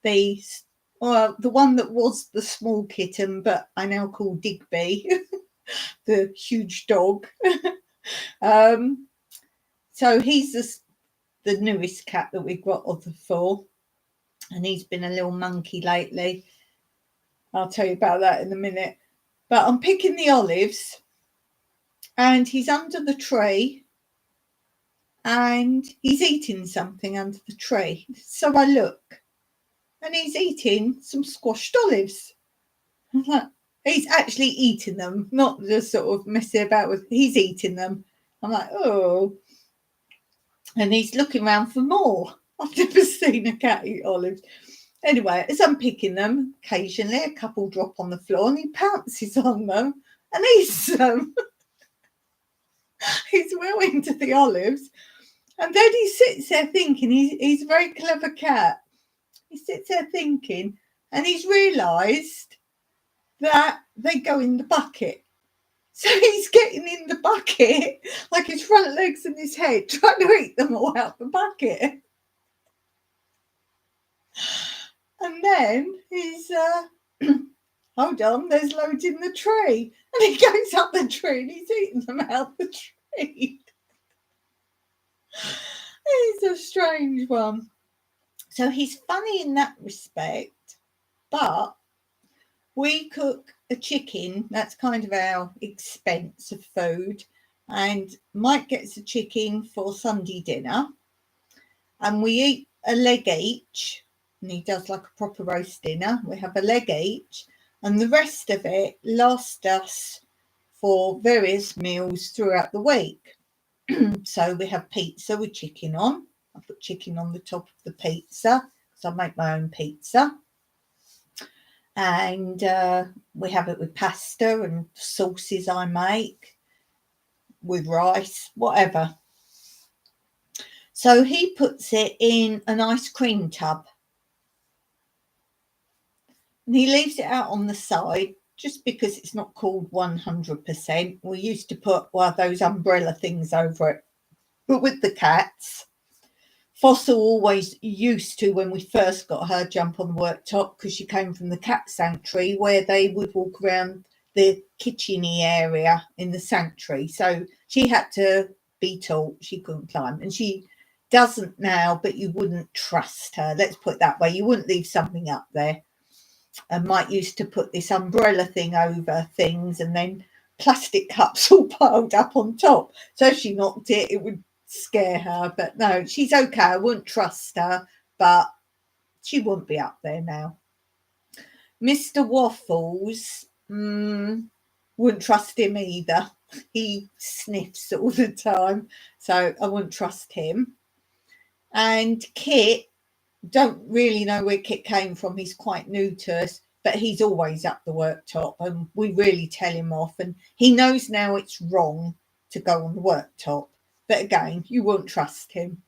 the one that was the small kitten, but I now call Digby, the huge dog. So he's the newest cat that we've got of the 4, and he's been a little monkey lately. I'll tell you about that in a minute. But I'm picking the olives, and he's under the tree, and he's eating something under the tree. So I look, and he's eating some squashed olives. I'm like, he's actually eating them, not just sort of messing about with. He's eating them. I'm like, oh. And he's looking around for more. I've never seen a cat eat olives. Anyway, as I'm picking them, occasionally a couple drop on the floor and he pounces on them and eats them. He's well into the olives. And then he sits there thinking, he's a very clever cat. He sits there thinking, and he's realised that they go in the bucket. So he's getting in the bucket, like his front legs and his head, trying to eat them all out the bucket. And then he's, hold on, there's loads in the tree. And he goes up the tree and he's eating them out the tree. He's a strange one. So he's funny in that respect, but we cook a chicken. That's kind of our expense of food. And Mike gets a chicken for Sunday dinner. And we eat a leg each. And he does like a proper roast dinner. We have a leg each. And the rest of it lasts us for various meals throughout the week. So we have pizza with chicken on. I put chicken on the top of the pizza because I make my own pizza. And we have it with pasta and sauces I make, with rice, whatever. So he puts it in an ice cream tub. And he leaves it out on the side just because it's not called 100%. We used to put one of those umbrella things over it. But with the cats, Fossil always used to, when we first got her, jump on the worktop because she came from the cat sanctuary where they would walk around the kitcheny area in the sanctuary. So she had to be taught she couldn't climb. And she doesn't now, but you wouldn't trust her. Let's put it that way. You wouldn't leave something up there. And Mike used to put this umbrella thing over things and then plastic cups all piled up on top. So if she knocked it, it would scare her. But no, she's okay. I wouldn't trust her, but she wouldn't be up there now. Mr. Waffles, wouldn't trust him either. He sniffs all the time, so I wouldn't trust him. And Kit, don't really know where Kit came from. He's quite new to us, but he's always up the worktop and we really tell him off. And he knows now it's wrong to go on the worktop. But again, you won't trust him.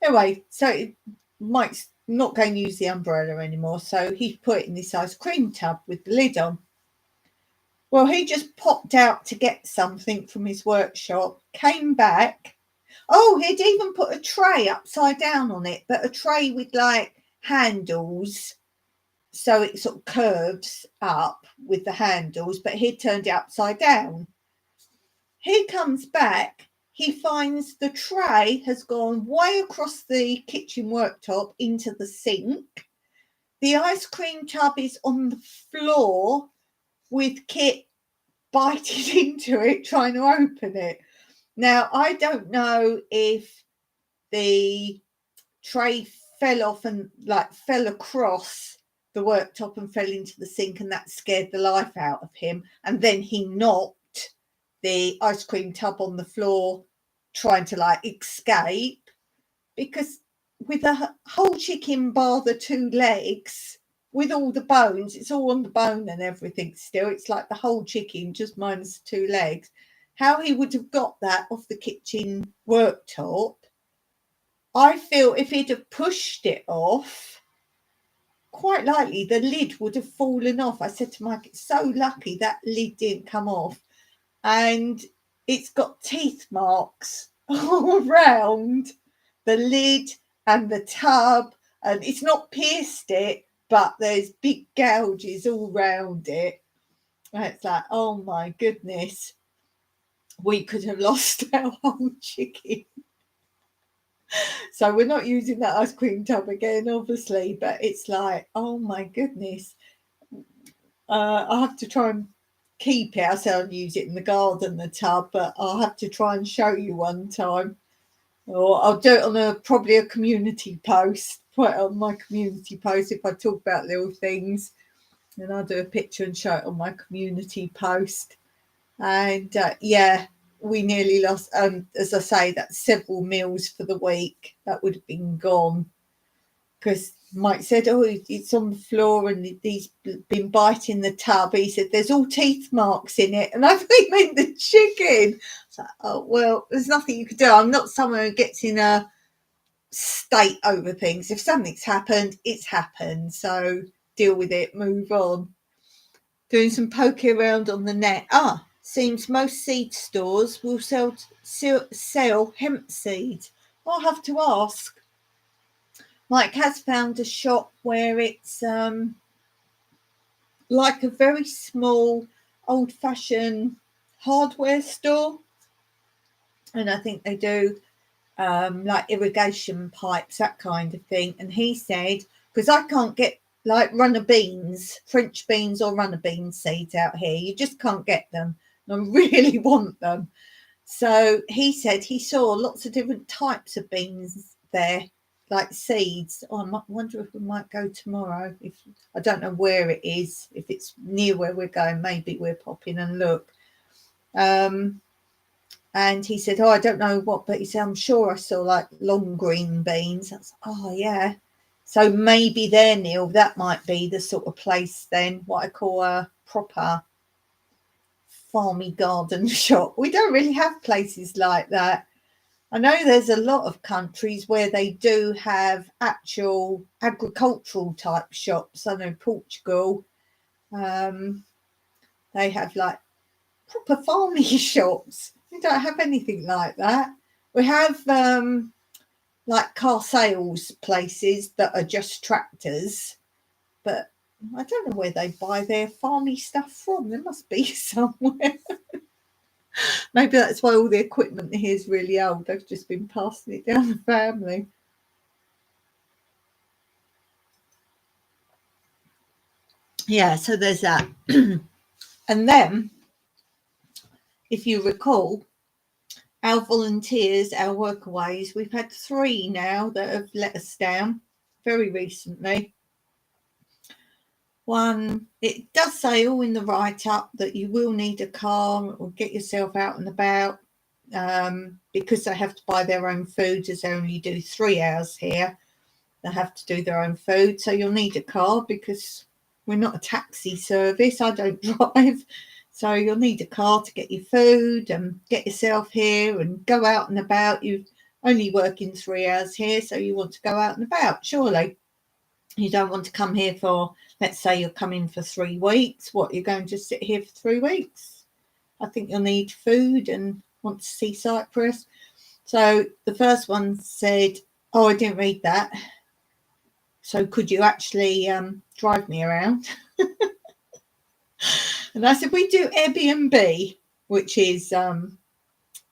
Anyway, so Mike's not going to use the umbrella anymore. So he put it in this ice cream tub with the lid on. Well, he just popped out to get something from his workshop, came back. Oh, he'd even put a tray upside down on it, but a tray with like handles. So it sort of curves up with the handles, but he'd turned it upside down. He comes back, he finds the tray has gone way across the kitchen worktop into the sink. The ice cream tub is on the floor with Kit biting into it, trying to open it. Now, I don't know if the tray fell off and like fell across the worktop and fell into the sink, and that scared the life out of him. And then he knocked the ice cream tub on the floor trying to like escape, because with a whole chicken bar the 2 legs, with all the bones, it's all on the bone and everything still. It's like the whole chicken just minus the 2 legs. How he would have got that off the kitchen worktop, I feel if he'd have pushed it off, quite likely the lid would have fallen off. I said to Mike, it's so lucky that lid didn't come off. And it's got teeth marks all around the lid and the tub. And it's not pierced it, but there's big gouges all round it. And it's like, oh my goodness, we could have lost our whole chicken. So we're not using that ice cream tub again, obviously, but it's like, oh my goodness. I'll have to try and keep it. I say I'll use it in the garden, the tub, but I'll have to try and show you one time. Or I'll do it on probably a community post, put it on my community post if I talk about little things. And I'll do a picture and show it on my community post. And yeah, we nearly lost, as I say, that's several meals for the week that would have been gone, because Mike said, oh, it's on the floor and he's been biting the tub. He said there's all teeth marks in it, and I think he meant the chicken. So, oh well, there's nothing you could do. I'm not someone who gets in a state over things. If something's happened, it's happened, so deal with it, move on. Doing some poking around on the net. Seems most seed stores will sell hemp seeds. I'll have to ask. Mike has found a shop where it's like a very small old-fashioned hardware store, and I think they do like irrigation pipes, that kind of thing. And he said, because I can't get like runner beans, French beans or runner bean seeds out here, you just can't get them. I really want them. So he said he saw lots of different types of beans there, like seeds. I wonder if we might go tomorrow. If I don't know where it is, if it's near where we're going, maybe we'll pop in and look. And he said, I don't know what, but he said, I'm sure I saw like long green beans. I was like, oh yeah. So maybe there, Neil, that might be the sort of place then, what I call a proper farmy garden shop. We don't really have places like that. I know there's a lot of countries where they do have actual agricultural type shops. I know Portugal, they have like proper farming shops. We don't have anything like that. We have like car sales places that are just tractors, but I don't know where they buy their farmy stuff from. There must be somewhere. Maybe that's why all the equipment here is really old. They've just been passing it down the family. Yeah, so there's that. And then, if you recall, our volunteers, our workaways, we've had 3 now that have let us down very recently. One, it does say all in the write-up that you will need a car or get yourself out and about, because they have to buy their own food, as they only do 3 hours here. They have to do their own food, so you'll need a car because we're not a taxi service. I don't drive, so you'll need a car to get your food and get yourself here and go out and about. You only working 3 hours here, so you want to go out and about, surely. You don't want to come here for, let's say you're coming for 3 weeks. What, you're going to sit here for 3 weeks? I think you'll need food and want to see Cyprus. So the first one said, oh, I didn't read that. So could you actually drive me around? And I said, we do Airbnb, which is,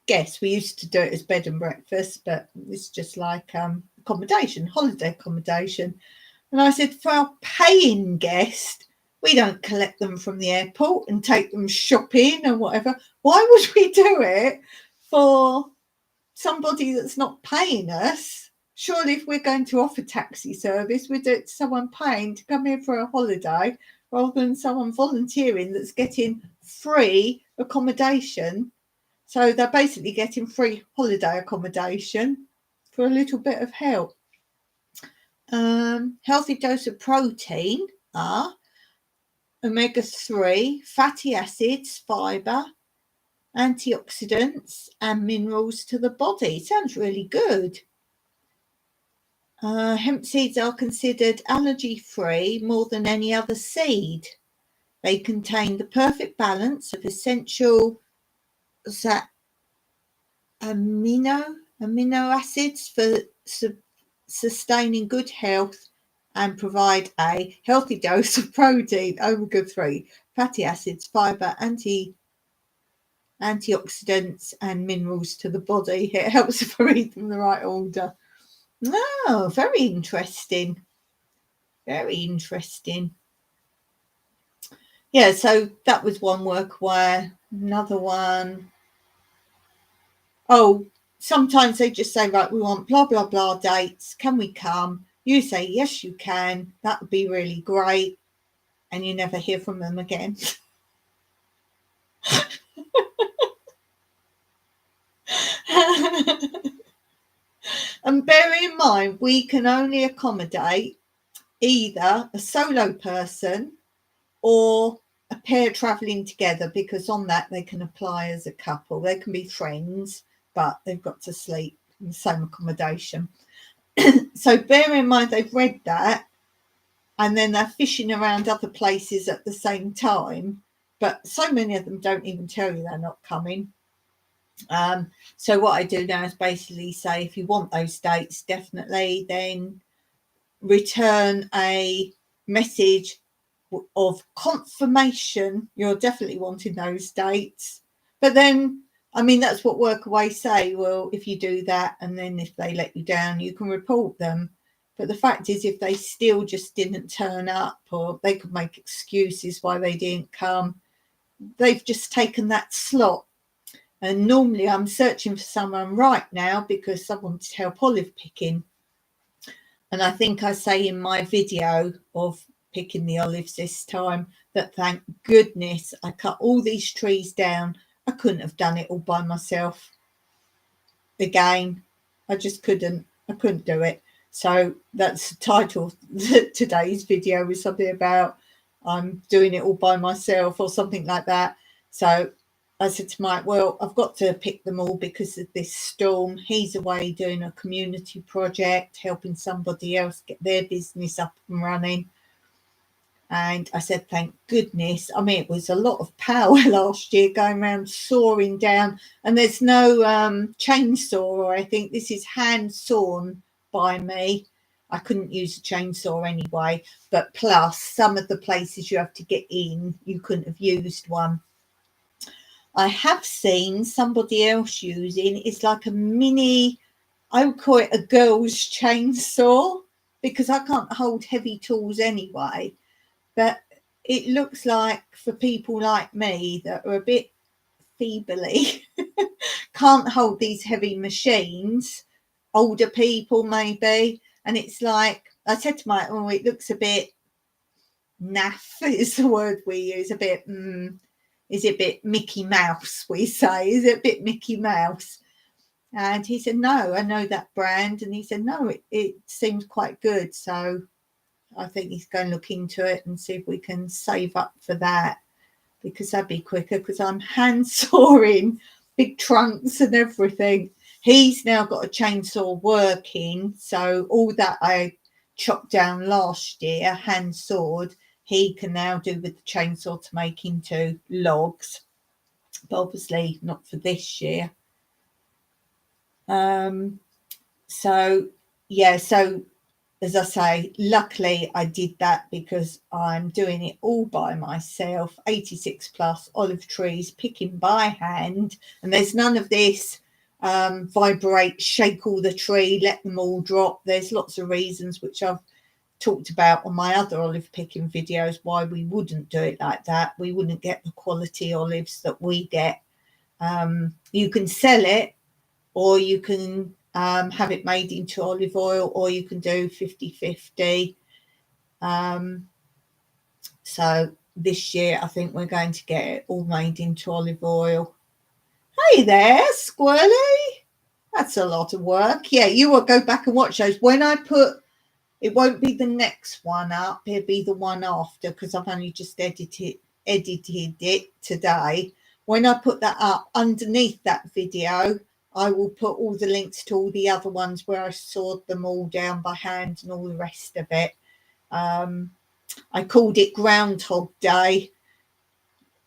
guess we used to do it as bed and breakfast, but it's just like accommodation, holiday accommodation. And I said, for our paying guest, we don't collect them from the airport and take them shopping and whatever. Why would we do it for somebody that's not paying us? Surely if we're going to offer taxi service, we'd do it to someone paying to come here for a holiday rather than someone volunteering that's getting free accommodation. So they're basically getting free holiday accommodation for a little bit of help. Healthy dose of protein are omega-3, fatty acids, fibre, antioxidants and minerals to the body. Sounds really good. Hemp seeds are considered allergy-free more than any other seed. They contain the perfect balance of essential amino acids for sustaining good health and provide a healthy dose of protein, omega-3, fatty acids, fibre, antioxidants and minerals to the body. It helps if I read them in the right order. Oh, very interesting. Very interesting. Yeah, so that was one workaway. Another one. Oh, sometimes they just say, right, we want blah, blah, blah dates. Can we come? You say, yes, you can. That would be really great. And you never hear from them again. And bear in mind, we can only accommodate either a solo person or a pair travelling together, because on that they can apply as a couple. They can be friends, but they've got to sleep in the same accommodation. So bear in mind they've read that, and then they're fishing around other places at the same time. But so many of them don't even tell you they're not coming. So what I do now is basically say, if you want those dates, definitely, then return a message of confirmation you're definitely wanting those dates. But then, I mean, that's what WORKAWAY say. Well, if you do that and then if they let you down, you can report them. But the fact is, if they still just didn't turn up, or they could make excuses why they didn't come, they've just taken that slot. And normally I'm searching for someone right now because someone to help olive picking. And I think I say in my video of picking the olives this time that thank goodness I cut all these trees down. I couldn't have done it all by myself. Again, I just couldn't. I couldn't do it. So that's the title of today's video, is something about I'm doing it all by myself or something like that. So I said to Mike, well, I've got to pick them all because of this storm. He's away doing a community project, helping somebody else get their business up and running. And I said, thank goodness. I mean, it was a lot of power last year going around sawing down. And there's no chainsaw or anything. This is hand sawn by me. I couldn't use a chainsaw anyway. But plus, some of the places you have to get in, you couldn't have used one. I have seen somebody else using, it's like a mini, I would call it a girl's chainsaw, because I can't hold heavy tools anyway. But it looks like for people like me that are a bit feebly, can't hold these heavy machines, older people maybe, and it's like, I said to Mike, oh, it looks a bit naff is the word we use, a bit, is it a bit Mickey Mouse, we say, is it a bit Mickey Mouse? And he said, no, I know that brand. And he said, no, it seems quite good. So I think he's going to look into it and see if we can save up for that, because that'd be quicker, because I'm hand sawing big trunks and everything. He's now got a chainsaw working. So all that I chopped down last year, hand sawed, he can now do with the chainsaw to make into logs, but obviously not for this year. So as I say, luckily I did that because I'm doing it all by myself, 86 plus olive trees, picking by hand, and there's none of this vibrate, shake all the tree, let them all drop. There's lots of reasons which I've talked about on my other olive picking videos why we wouldn't do it like that. We wouldn't get the quality olives that we get. You can sell it, or you can have it made into olive oil, or you can do 50-50. So this year I think we're going to get it all made into olive oil. Hey there, Squirrely. That's a lot of work. Yeah, you will go back and watch those. When I put, it won't be the next one up, it'll be the one after, because I've only just edited it today. When I put that up, underneath that video, I will put all the links to all the other ones where I sawed them all down by hand and all the rest of it. I called it Groundhog Day,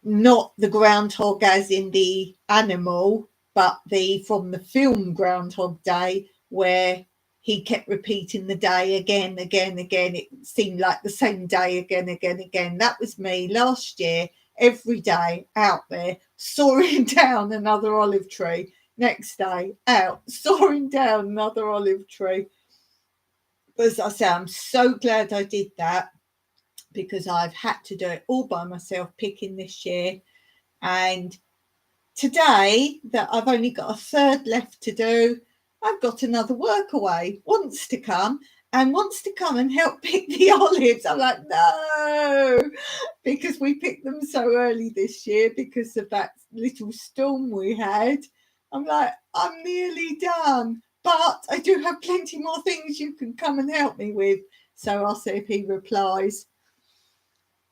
not the groundhog as in the animal, but from the film Groundhog Day, where he kept repeating the day again. It seemed like the same day again. That was me last year, every day out there, sawing down another olive tree. Next day, out, sawing down another olive tree. But as I say, I'm so glad I did that, because I've had to do it all by myself, picking this year. And today, that I've only got a third left to do, I've got another WORKAWAY wants to come and help pick the olives. I'm like, no, because we picked them so early this year because of that little storm we had. I'm like, I'm nearly done, but I do have plenty more things you can come and help me with. So I'll see if he replies.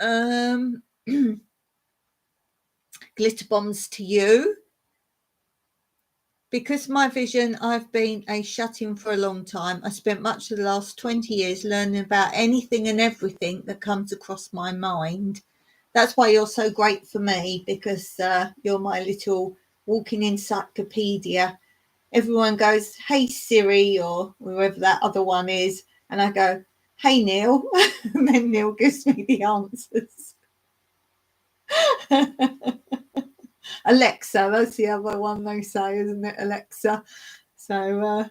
Glitter bombs to you. Because my vision, I've been a shut-in for a long time. I spent much of the last 20 years learning about anything and everything that comes across my mind. That's why you're so great for me, because you're my little walking encyclopedia. Everyone goes, hey, Siri, or whoever that other one is. And I go, hey, Neil. And then Neil gives me the answers. Alexa, that's the other one they say, isn't it? Alexa. So,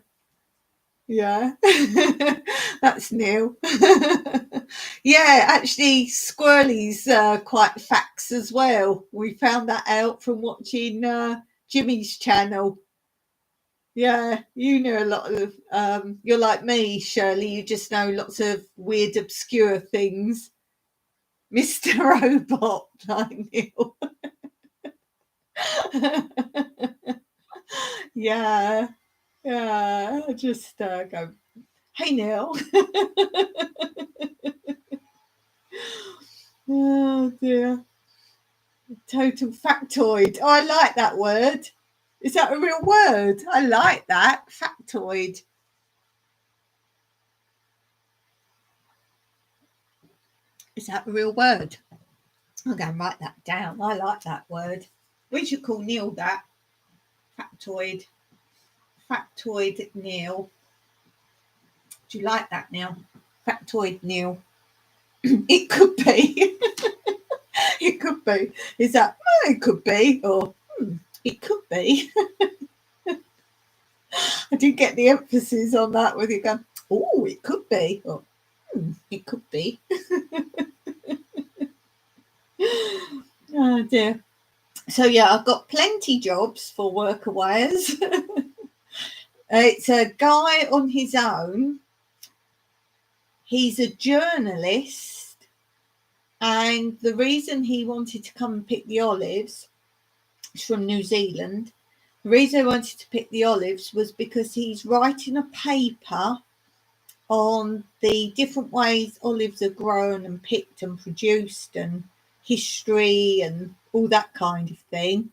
yeah, that's Neil. Yeah, actually, Squirrely's quite facts as well. We found that out from watching Jimmy's channel. Yeah, you know a lot of, you're like me, Shirley, you just know lots of weird, obscure things. Mr. Robot, like Neil. Yeah, I just go, hey, Neil. Oh, dear. Total factoid. Oh, I like that word. Is that a real word? I like that. Factoid. Is that a real word? I'm going to write that down. I like that word. We should call Neil that. Factoid. Factoid Neil. Do you like that, Neil? Factoid Neil. It could be. It could be. Is that, oh, it could be, or it could be. I did get the emphasis on that with you going, oh, it could be, or it could be. Oh dear. So yeah, I've got plenty jobs for workawayers. It's a guy on his own. He's a journalist, and the reason he wanted to come and pick the olives is from New Zealand. The reason I wanted to pick the olives was because he's writing a paper on the different ways olives are grown and picked and produced and history and all that kind of thing.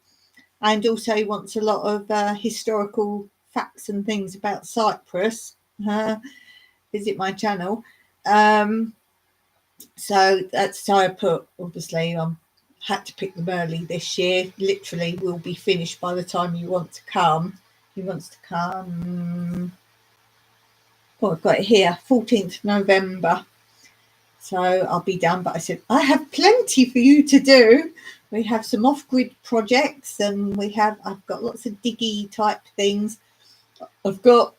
And also he wants a lot of historical facts and things about Cyprus. Visit my channel. So that's how I put, obviously, had to pick them early this year. Literally will be finished by the time you want to come. He wants to come, I've got it here, 14th November. So I'll be done. But I said, I have plenty for you to do. We have some off-grid projects, and I've got lots of diggy type things. I've got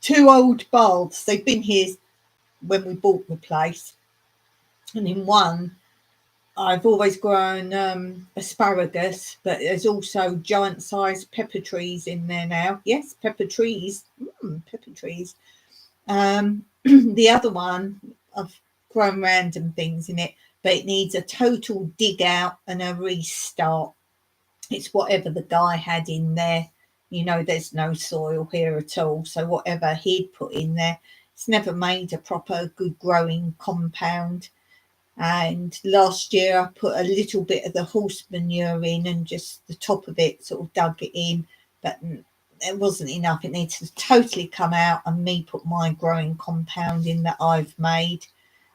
2 old baths. They've been here when we bought the place. And in one, I've always grown asparagus, but there's also giant-sized pepper trees in there now. Yes, pepper trees. Pepper trees. The other one, I've grown random things in it, but it needs a total dig out and a restart. It's whatever the guy had in there. You know, there's no soil here at all. So whatever he'd put in there, it's never made a proper good growing compound. And last year I put a little bit of the horse manure in and just the top of it sort of dug it in, but it wasn't enough. It needs to totally come out and me put my growing compound in that I've made.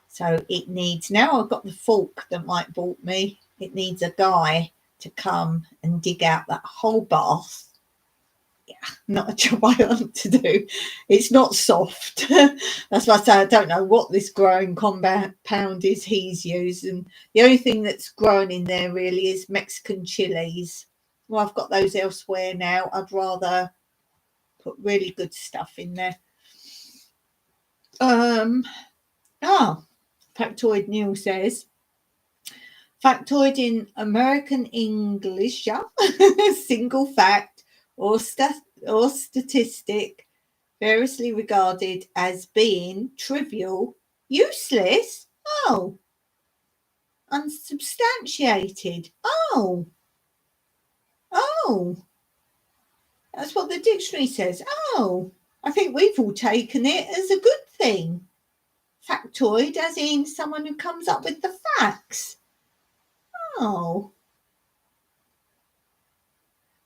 So it needs, now I've got the fork that Mike bought me, it needs a guy to come and dig out that whole bath. Yeah, not a job I want to do. It's not soft. That's why I say I don't know what this growing compound is he's used. And the only thing that's grown in there really is Mexican chilies. Well, I've got those elsewhere now. I'd rather put really good stuff in there. Factoid Neil says, factoid in American English, single fact or statistic variously regarded as being trivial, useless, unsubstantiated. That's what the dictionary says. I think we've all taken it as a good thing. Factoid as in someone who comes up with the facts.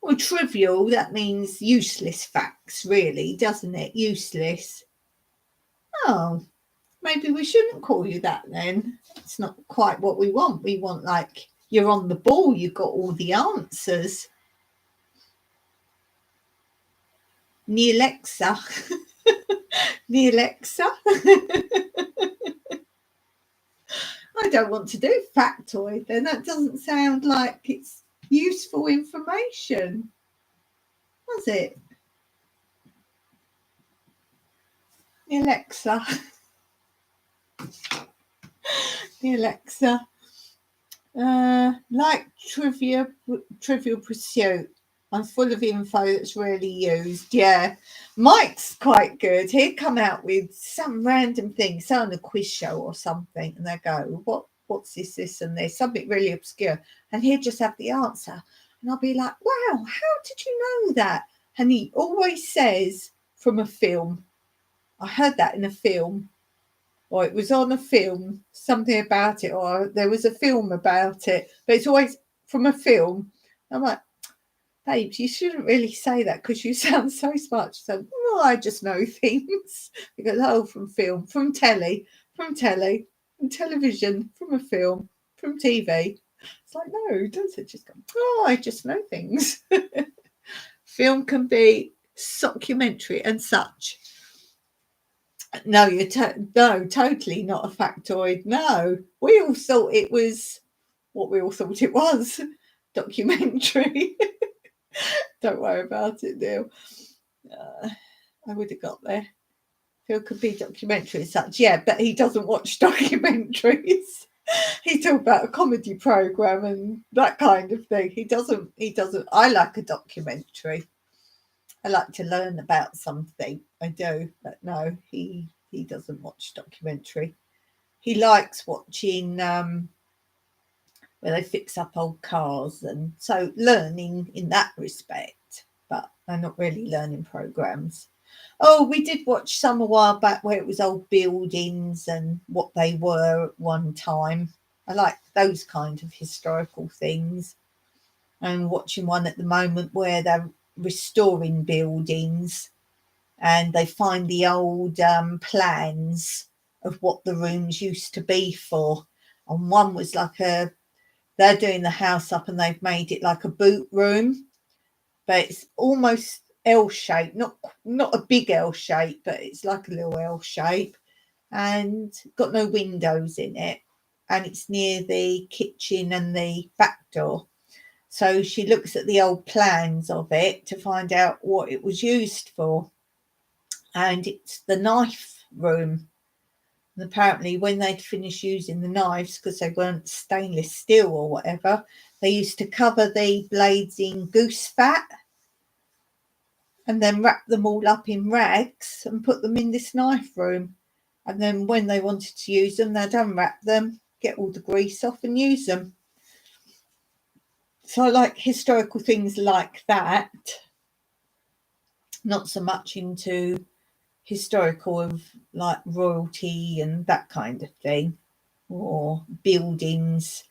Well, trivial, that means useless facts, really, doesn't it? Useless. Maybe we shouldn't call you that then. It's not quite what we want. We want, like, you're on the ball, you've got all the answers. Nealexa. Nealexa. I don't want to do factoid then. That doesn't sound like it's useful information, does it? Alexa. Alexa. Like Trivial Pursuit. I'm full of info that's rarely used. Yeah. Mike's quite good. He'd come out with some random thing, say on a quiz show or something, and they go, what's this, and this? Something really obscure. And he'd just have the answer. And I'll be like, wow, how did you know that? And he always says from a film. I heard that in a film. Or it was on a film, something about it, or there was a film about it. But it's always from a film. I'm like, babes, you shouldn't really say that because you sound so smart. She said, well, I just know things. Because, oh, from film, from telly, from television, from a film, from TV. It's like, no, don't it? Just go, oh, I just know things. Film can be documentary and such. No, totally not a factoid. No, we all thought it was what we all thought it was, documentary. Don't worry about it, Neil. I would have got there. Phil could be documentary and such, yeah, but he doesn't watch documentaries. He talks about a comedy program and that kind of thing. He doesn't. I like a documentary. I like to learn about something. I do, but no, he doesn't watch documentary. He likes watching where they fix up old cars, and so learning in that respect, but I'm not really learning programs. Oh, we did watch some a while back where it was old buildings and what they were at one time. I like those kind of historical things. I'm watching one at the moment where they're restoring buildings and they find the old plans of what the rooms used to be for. And one was like they're doing the house up and they've made it like a boot room, but it's almost L shape, not a big L shape, but it's like a little L shape and got no windows in it. And it's near the kitchen and the back door. So she looks at the old plans of it to find out what it was used for. And it's the knife room. And apparently when they'd finished using the knives, because they weren't stainless steel or whatever, they used to cover the blades in goose fat and then wrap them all up in rags and put them in this knife room. And then when they wanted to use them, they'd unwrap them, get all the grease off and use them. So I like historical things like that. Not so much into historical of like royalty and that kind of thing, or buildings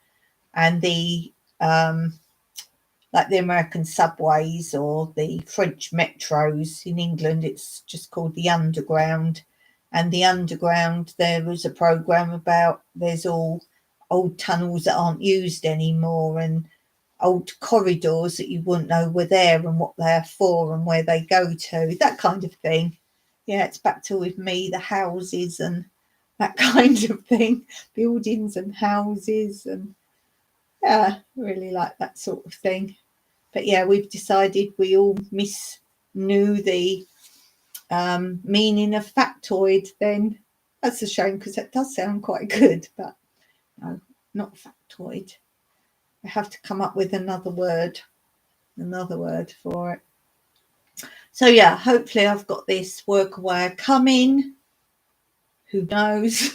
and the like the American subways or the French metros. In England it's just called the Underground, and the Underground, there was a program about there's all old tunnels that aren't used anymore and old corridors that you wouldn't know were there and what they're for and where they go to, that kind of thing. Yeah, it's back to with me, the houses and that kind of thing, buildings and houses, and yeah, really like that sort of thing. But yeah, we've decided we all knew the meaning of factoid then. That's a shame because that does sound quite good, but no, not factoid. I have to come up with another word for it. So yeah, hopefully I've got this WORKAWAY coming. Who knows?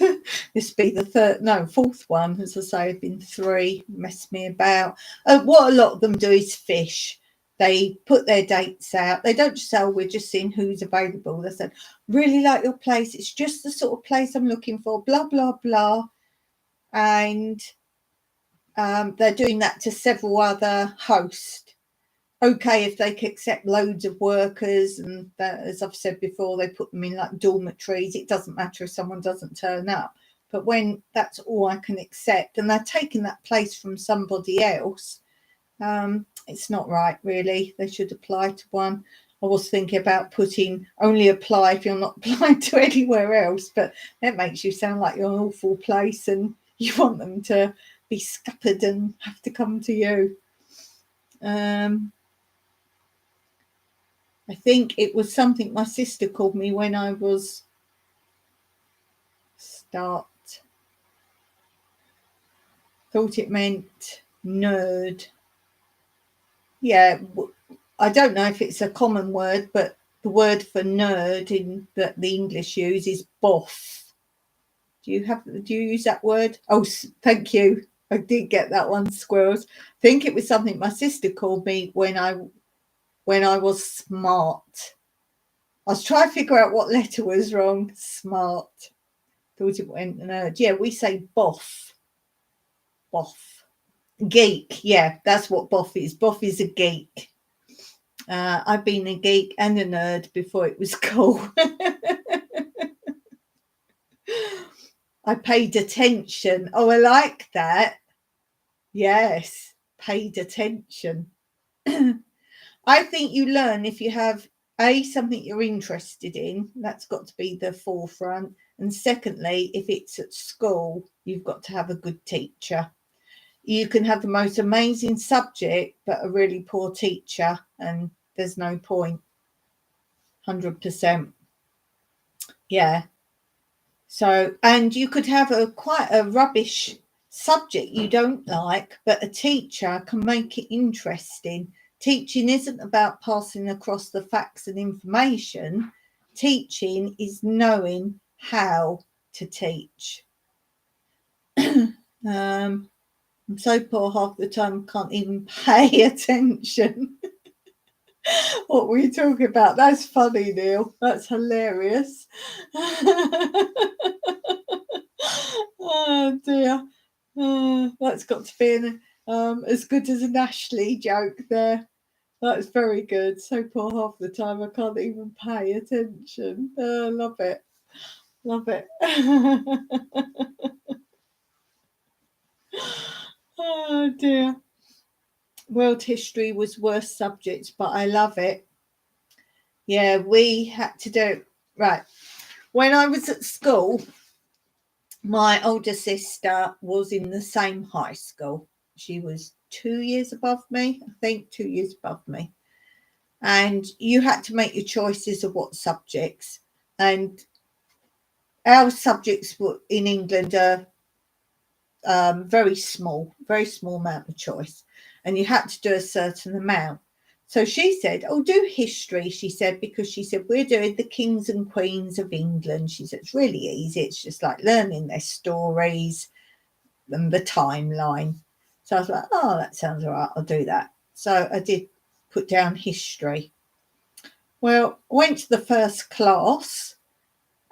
This will be the fourth one. As I say, I've been 3, mess me about. What a lot of them do is fish. They put their dates out. They don't just say, oh, we're just seeing who's available. They said, really like your place. It's just the sort of place I'm looking for, blah, blah, blah. And they're doing that to several other hosts. Okay, if they can accept loads of workers, and that, as I've said before, they put them in like dormitories. It doesn't matter if someone doesn't turn up. But when that's all I can accept and they're taking that place from somebody else, it's not right, really. They should apply to one. I was thinking about putting only apply if you're not applying to anywhere else, but that makes you sound like you're an awful place and you want them to be scuppered and have to come to you. I think it was something my sister called me when I was thought it meant nerd. Yeah, I don't know if it's a common word, but the word for nerd in that the English use is boff. Do you use that word? Oh, thank you. I did get that one, squirrels. I think it was something my sister called me when I was smart. I was trying to figure out what letter was wrong. Smart. Thought it went nerd. Yeah, we say boff. Boff. Geek, yeah, that's what Boff is. Boff is a geek. I've been a geek and a nerd before it was cool. I paid attention. Oh, I like that. Yes, paid attention. I think you learn if you have something you're interested in. That's got to be the forefront. And secondly, if it's at school, you've got to have a good teacher. You can have the most amazing subject, but a really poor teacher, and there's no point. 100%. Yeah. So, and you could have quite a rubbish subject you don't like, but a teacher can make it interesting. Teaching isn't about passing across the facts and information. Teaching is knowing how to teach. I'm so poor half the time, can't even pay attention. What were you talking about? That's funny, Neil. That's hilarious. Oh dear. That's got to be as good as an Ashley joke there. That's very good. So poor half the time I can't even pay attention. Love it. Love it. Oh dear. World history was worst subject, but I love it. Yeah, we had to do it. Right. When I was at school, my older sister was in the same high school. She was 2 years above me, I think 2 years above me. And you had to make your choices of what subjects. And our subjects were in England are very small amount of choice. And you had to do a certain amount. So she said, oh, do history, she said, because she said, we're doing the kings and queens of England. She said, it's really easy. It's just like learning their stories and the timeline. So I was like, oh, that sounds all right. I'll do that. So I did put down history. Well, I went to the first class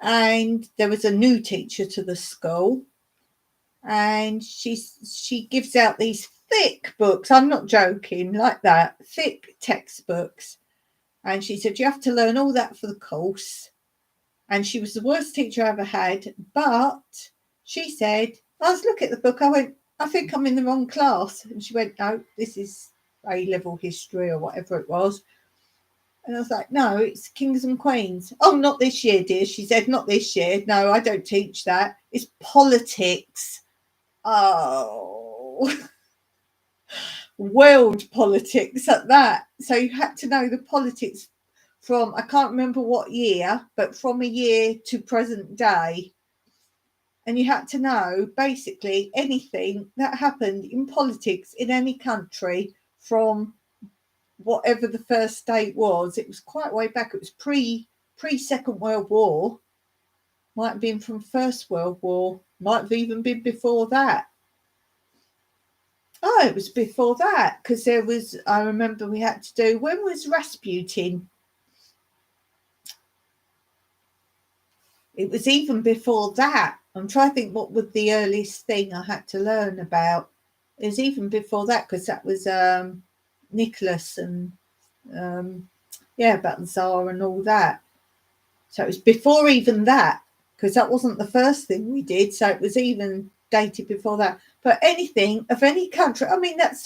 and there was a new teacher to the school. And she gives out these thick books. I'm not joking, like that, thick textbooks. And she said, you have to learn all that for the course. And she was the worst teacher I ever had. But she said, I was looking at the book. I went, I think I'm in the wrong class. And she went, no, this is A-level history or whatever it was. And I was like, no, it's kings and queens. Oh, not this year, dear. She said, not this year. No, I don't teach that. It's politics. Oh, world politics at that. So you had to know the politics from, I can't remember what year, but from a year to present day. And you had to know basically anything that happened in politics in any country from whatever the first date was. It was quite way back. It was pre Second World War. Might have been from First World War. Might have even been before that. Oh, it was before that, because there was, I remember we had to do, when was Rasputin? It was even before that. I'm trying to think what was the earliest thing I had to learn about. It was even before that, because that was Nicholas and, about the Tsar and all that. So it was before even that, because that wasn't the first thing we did. So it was even dated before that. But anything of any country, I mean, that's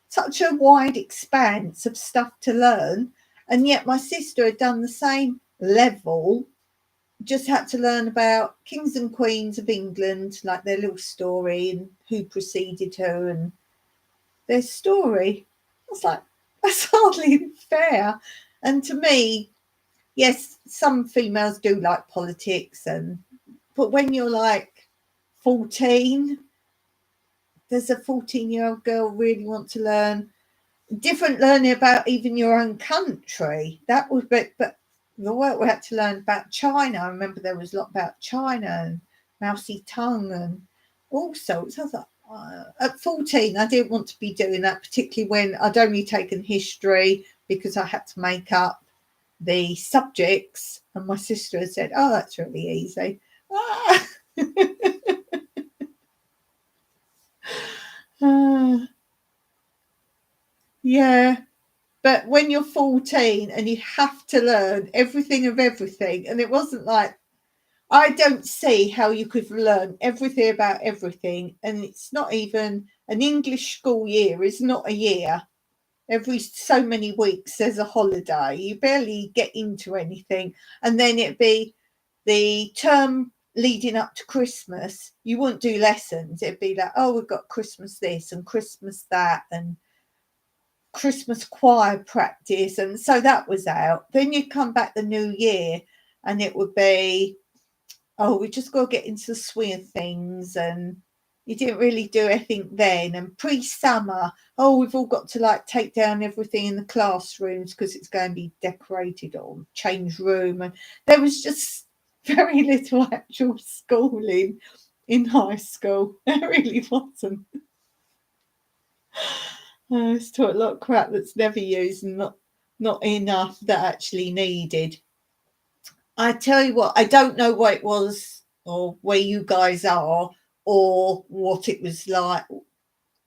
such a wide expanse of stuff to learn. And yet my sister had done the same level, just had to learn about kings and queens of England, like their little story and who preceded her and their story. I was like, that's hardly fair. And to me, yes, some females do like politics, but when you're like 14, does a 14-year-old girl really want to learn learning about even your own country? That was but the work we had to learn about China. I remember there was a lot about China and Mousy Tongue and all sorts. I was like, at 14, I didn't want to be doing that, particularly when I'd only taken history because I had to make up the subjects, and my sister had said, oh, that's really easy. Yeah. But when you're 14 and you have to learn everything of everything, and it wasn't like, I don't see how you could learn everything about everything. And it's not even an English school year, is not a year. Every so many weeks there's a holiday. You barely get into anything. And then it'd be the term leading up to Christmas. You wouldn't do lessons. It'd be like, oh, we've got Christmas this and Christmas that and Christmas choir practice. And so that was out. Then you come back the new year and it would be, oh, we just got to get into the swing of things. And you didn't really do anything then. And pre-summer, oh, we've all got to like take down everything in the classrooms because it's going to be decorated or change room. And there was just very little actual schooling in high school. There really wasn't. It's taught a lot of crap that's never used and not enough that actually needed. I tell you what, I don't know what it was or where you guys are or what it was like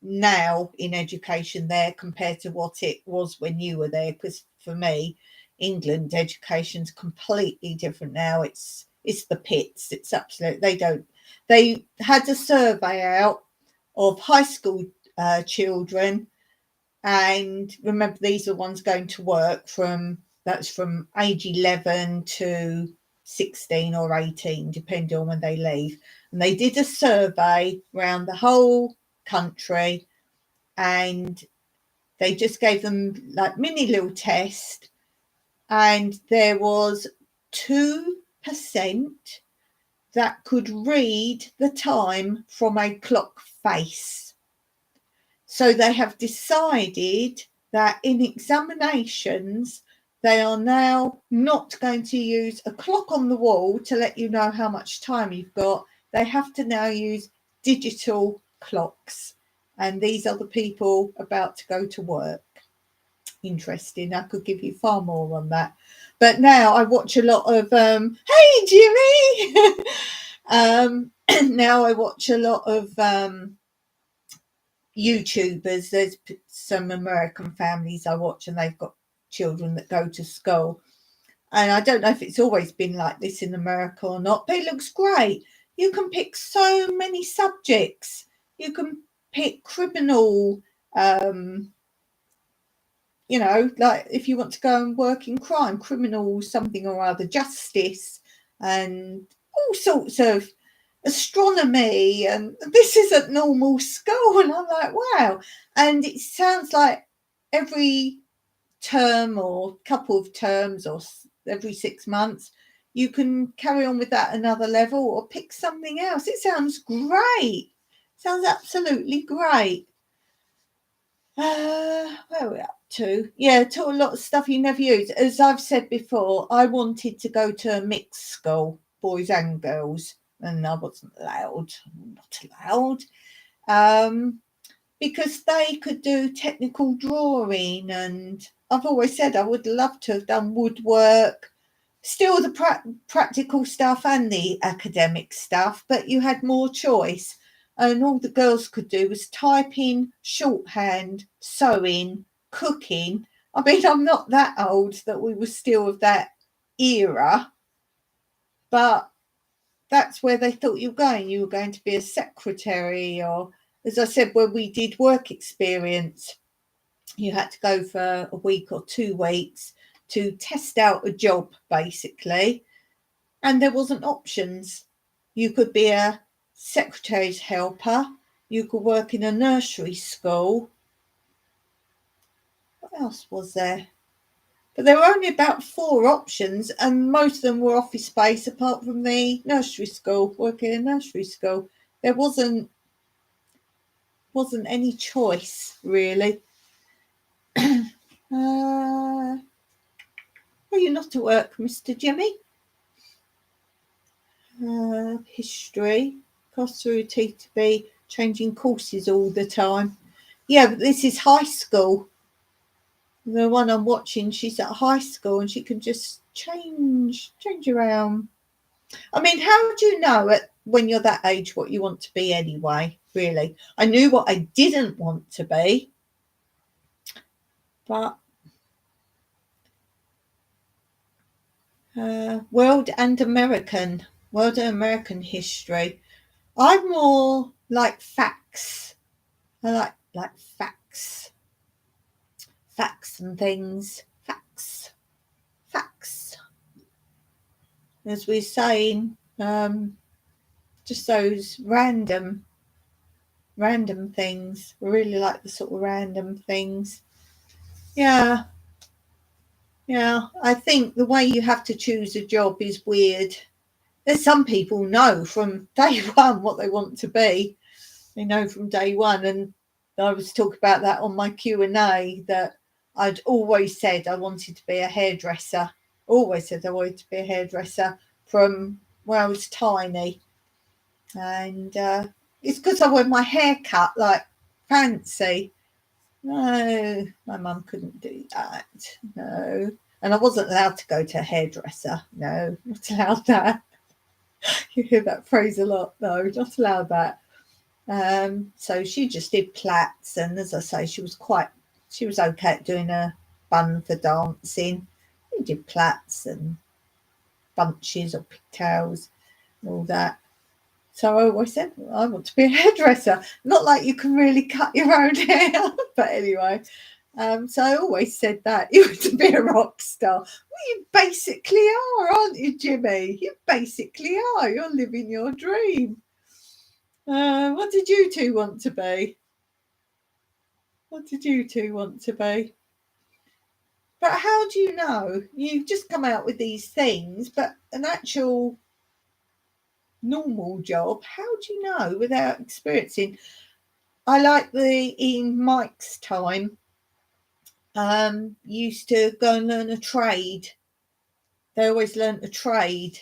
now in education there compared to what it was when you were there. Because for me, England education's completely different now. It's the pits. It's absolute. They had a survey out of high school children. And remember, these are ones going to work from age 11 to 16 or 18, depending on when they leave. And they did a survey around the whole country and they just gave them like mini little test. And there was 2% that could read the time from a clock face. So they have decided that in examinations, they are now not going to use a clock on the wall to let you know how much time you've got. They have to now use digital clocks. And these are the people about to go to work. Interesting. I could give you far more on that. But now I watch a lot of, hey, Jimmy! Now I watch a lot of YouTubers. There's some American families I watch and they've got children that go to school. And I don't know if it's always been like this in America or not, but it looks great. You can pick so many subjects. You can pick criminal, like if you want to go and work in crime, criminal something or other, justice, and all sorts of astronomy. And this isn't normal school. And I'm like, wow. And it sounds like every term or couple of terms or every 6 months, you can carry on with that another level or pick something else. It sounds great. Sounds absolutely great. Where are we up to? Yeah, taught a lot of stuff you never use. As I've said before, I wanted to go to a mixed school, boys and girls, and I wasn't allowed. Not allowed. Because they could do technical drawing, and I've always said I would love to have done woodwork, still the practical stuff and the academic stuff, but you had more choice. And all the girls could do was typing, shorthand, sewing, cooking. I mean, I'm not that old that we were still of that era, but that's where they thought you were going. You were going to be a secretary, or, as I said, when we did work experience, you had to go for a week or 2 weeks to test out a job, basically. And there wasn't options. You could be a secretary's helper. You could work in a nursery school. What else was there? But there were only about 4 options, and most of them were office space, apart from the nursery school, working in a nursery school. There wasn't any choice, really. Are you not at work, Mr. Jimmy? History. Costs through teeth to be changing courses all the time. Yeah, but this is high school. The one I'm watching, she's at high school and she can just change around. I mean, how do you know when you're that age what you want to be anyway, really. I knew what I didn't want to be, but world and American history. I'm more like facts. I like facts and things. Facts. As we're saying, just those random things. I really like the sort of random things. Yeah. I think the way you have to choose a job is weird. There's some people know from day one what they want to be. They know from day one, and I was talking about that on my Q&A, that I'd always said I wanted to be a hairdresser. Always said I wanted to be a hairdresser from when I was tiny. And it's because I wear my hair cut like fancy. No, my mum couldn't do that. No. And I wasn't allowed to go to a hairdresser. No, not allowed that. You hear that phrase a lot. No, not allowed that. So she just did plaits, and as I say, she was okay at doing a bun for dancing. We did plaits and bunches or pigtails and all that. So I always said, I want to be a hairdresser. Not like you can really cut your own hair, but anyway. So I always said that you want to be a rock star. Well, you basically are, aren't you, Jimmy? You basically are. You're living your dream. What did you two want to be? But how do you know? You've just come out with these things, but an actual normal job, how do you know without experiencing? I like in Mike's time, used to go and learn a trade. They always learnt a trade,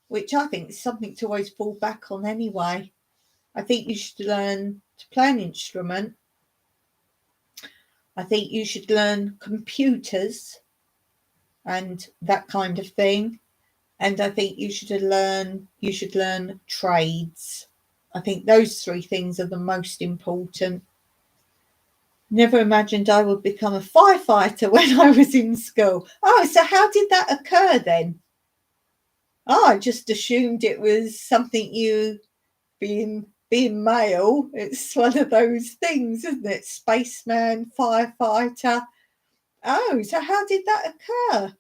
which I think is something to always fall back on anyway. I think you should learn to play an instrument. I think you should learn computers and that kind of thing. And I think you should learn trades. I think those three things are the most important. Never imagined I would become a firefighter when I was in school. Oh, so how did that occur then? Oh, I just assumed it was something you, being male, it's one of those things, isn't it? Spaceman, firefighter. Oh, so how did that occur?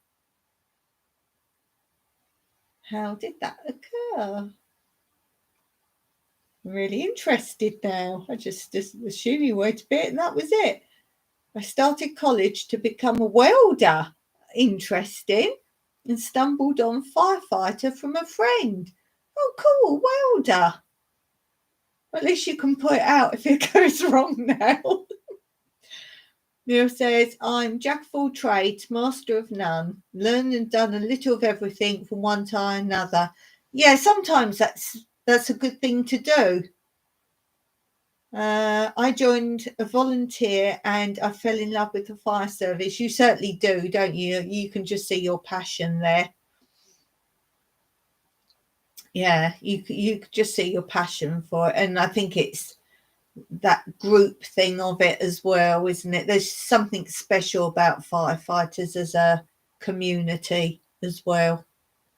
How did that occur? I'm really interested now. I just assumed you were to be it, and that was it. I started college to become a welder. Interesting. And stumbled on firefighter from a friend. Oh, cool, welder. At least you can point out if it goes wrong now. Neil says, I'm jack of all trades, master of none. Learned and done a little of everything from one to another. Yeah, sometimes that's a good thing to do. I joined a volunteer and I fell in love with the fire service. You certainly do, don't you? You can just see your passion there. Yeah, you could just see your passion for it. And I think it's that group thing of it as well, isn't it? There's something special about firefighters as a community as well.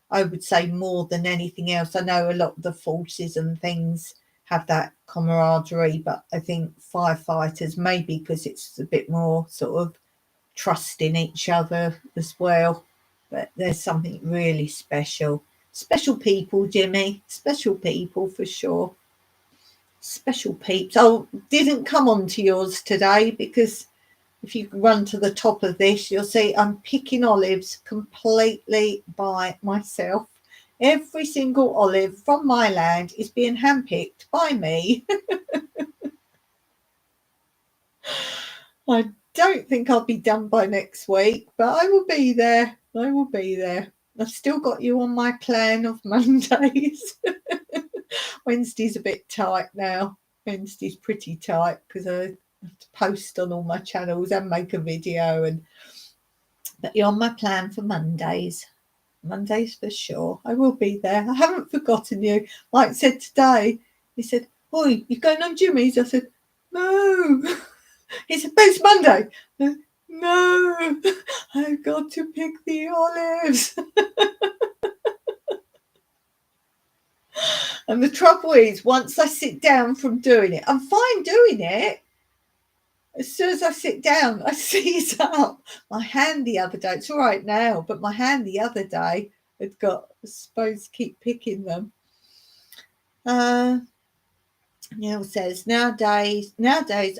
I would say more than anything else. I know a lot of the forces and things have that camaraderie, but I think firefighters, maybe because it's a bit more sort of trusting each other as well, but there's something really special people, Jimmy, special people for sure. Special peeps. Oh, didn't come on to yours today because if you run to the top of this, you'll see I'm picking olives completely by myself. Every single olive from my land is being handpicked by me. I don't think I'll be done by next week, but I will be there. I've still got you on my plan of Mondays. Wednesday's a bit tight now. Wednesday's pretty tight because I have to post on all my channels and make a video. But you're on my plan for Mondays. Mondays for sure. I will be there. I haven't forgotten you. Mike said today, he said, Oi, you going on Jimmy's? I said, no. He said, but it's Monday. No, I've got to pick the olives. And the trouble is, once I sit down from doing it, I'm fine doing it. As soon as I sit down, I seize up. My hand the other day, it's all right now, but my hand the other day had got, I suppose, keep picking them. Neil says, nowadays,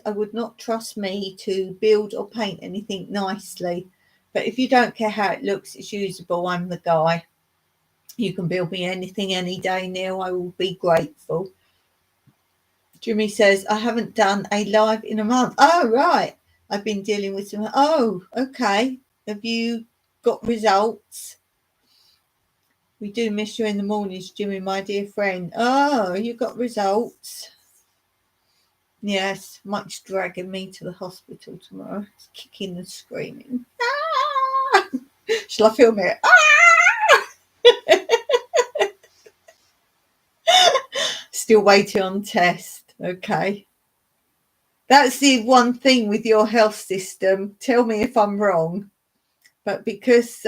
I would not trust me to build or paint anything nicely. But if you don't care how it looks, it's usable, I'm the guy. You can build me anything any day, Neil. I will be grateful. Jimmy says, I haven't done a live in a month. Oh, right. I've been dealing with some. Oh, okay. Have you got results? We do miss you in the mornings, Jimmy, my dear friend. Oh, you got results? Yes, Mike's dragging me to the hospital tomorrow. He's kicking and screaming. Ah! Shall I film it? Ah! Still waiting on test. Okay. That's the one thing with your health system. Tell me if I'm wrong. But because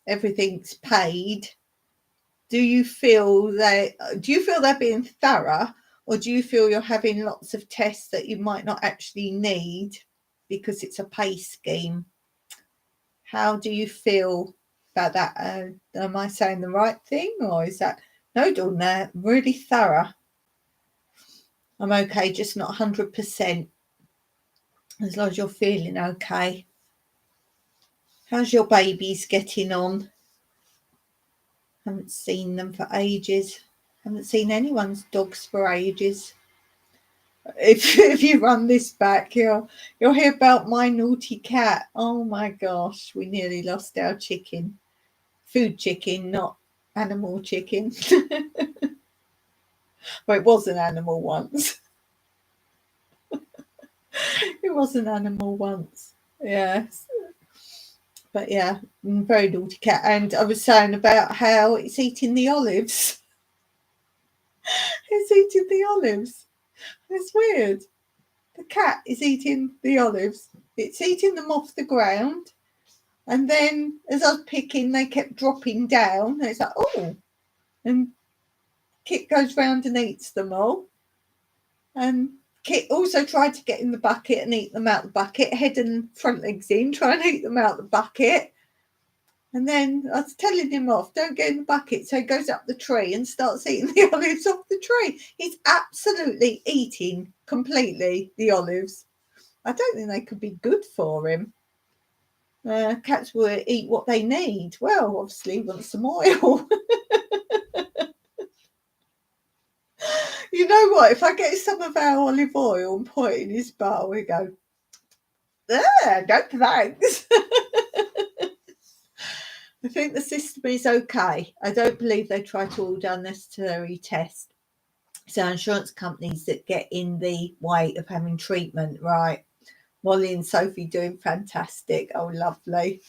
everything's paid, do you feel they're being thorough, or do you feel you're having lots of tests that you might not actually need because it's a pay scheme? How do you feel about that? Am I saying the right thing, or is that no, Dawn? They're really thorough. I'm okay, just not 100%. As long as you're feeling okay. How's your babies getting on? Haven't seen them for ages. Haven't seen anyone's dogs for ages. If you run this back, you'll hear about my naughty cat. Oh my gosh, we nearly lost our chicken. Food chicken, not animal chicken. Well, it was an animal once. It was an animal once. Yes. But yeah, very naughty cat. And I was saying about how it's eating the olives. It's eating the olives. It's weird. The cat is eating the olives. It's eating them off the ground. And then as I was picking, they kept dropping down. And it's like, oh. And Kit goes round and eats them all. And Kit also tried to get in the bucket and eat them out the bucket, head and front legs in, try and eat them out the bucket. And then I was telling him off, don't get in the bucket. So he goes up the tree and starts eating the olives off the tree. He's absolutely eating completely the olives. I don't think they could be good for him. Cats will eat what they need. Well, obviously he wants some oil. You know what? If I get some of our olive oil and put it in his bowl, we go, no thanks. I think the system is okay. I don't believe they try to all do unnecessary tests. So insurance companies that get in the way of having treatment, right? Molly and Sophie doing fantastic. Oh, lovely.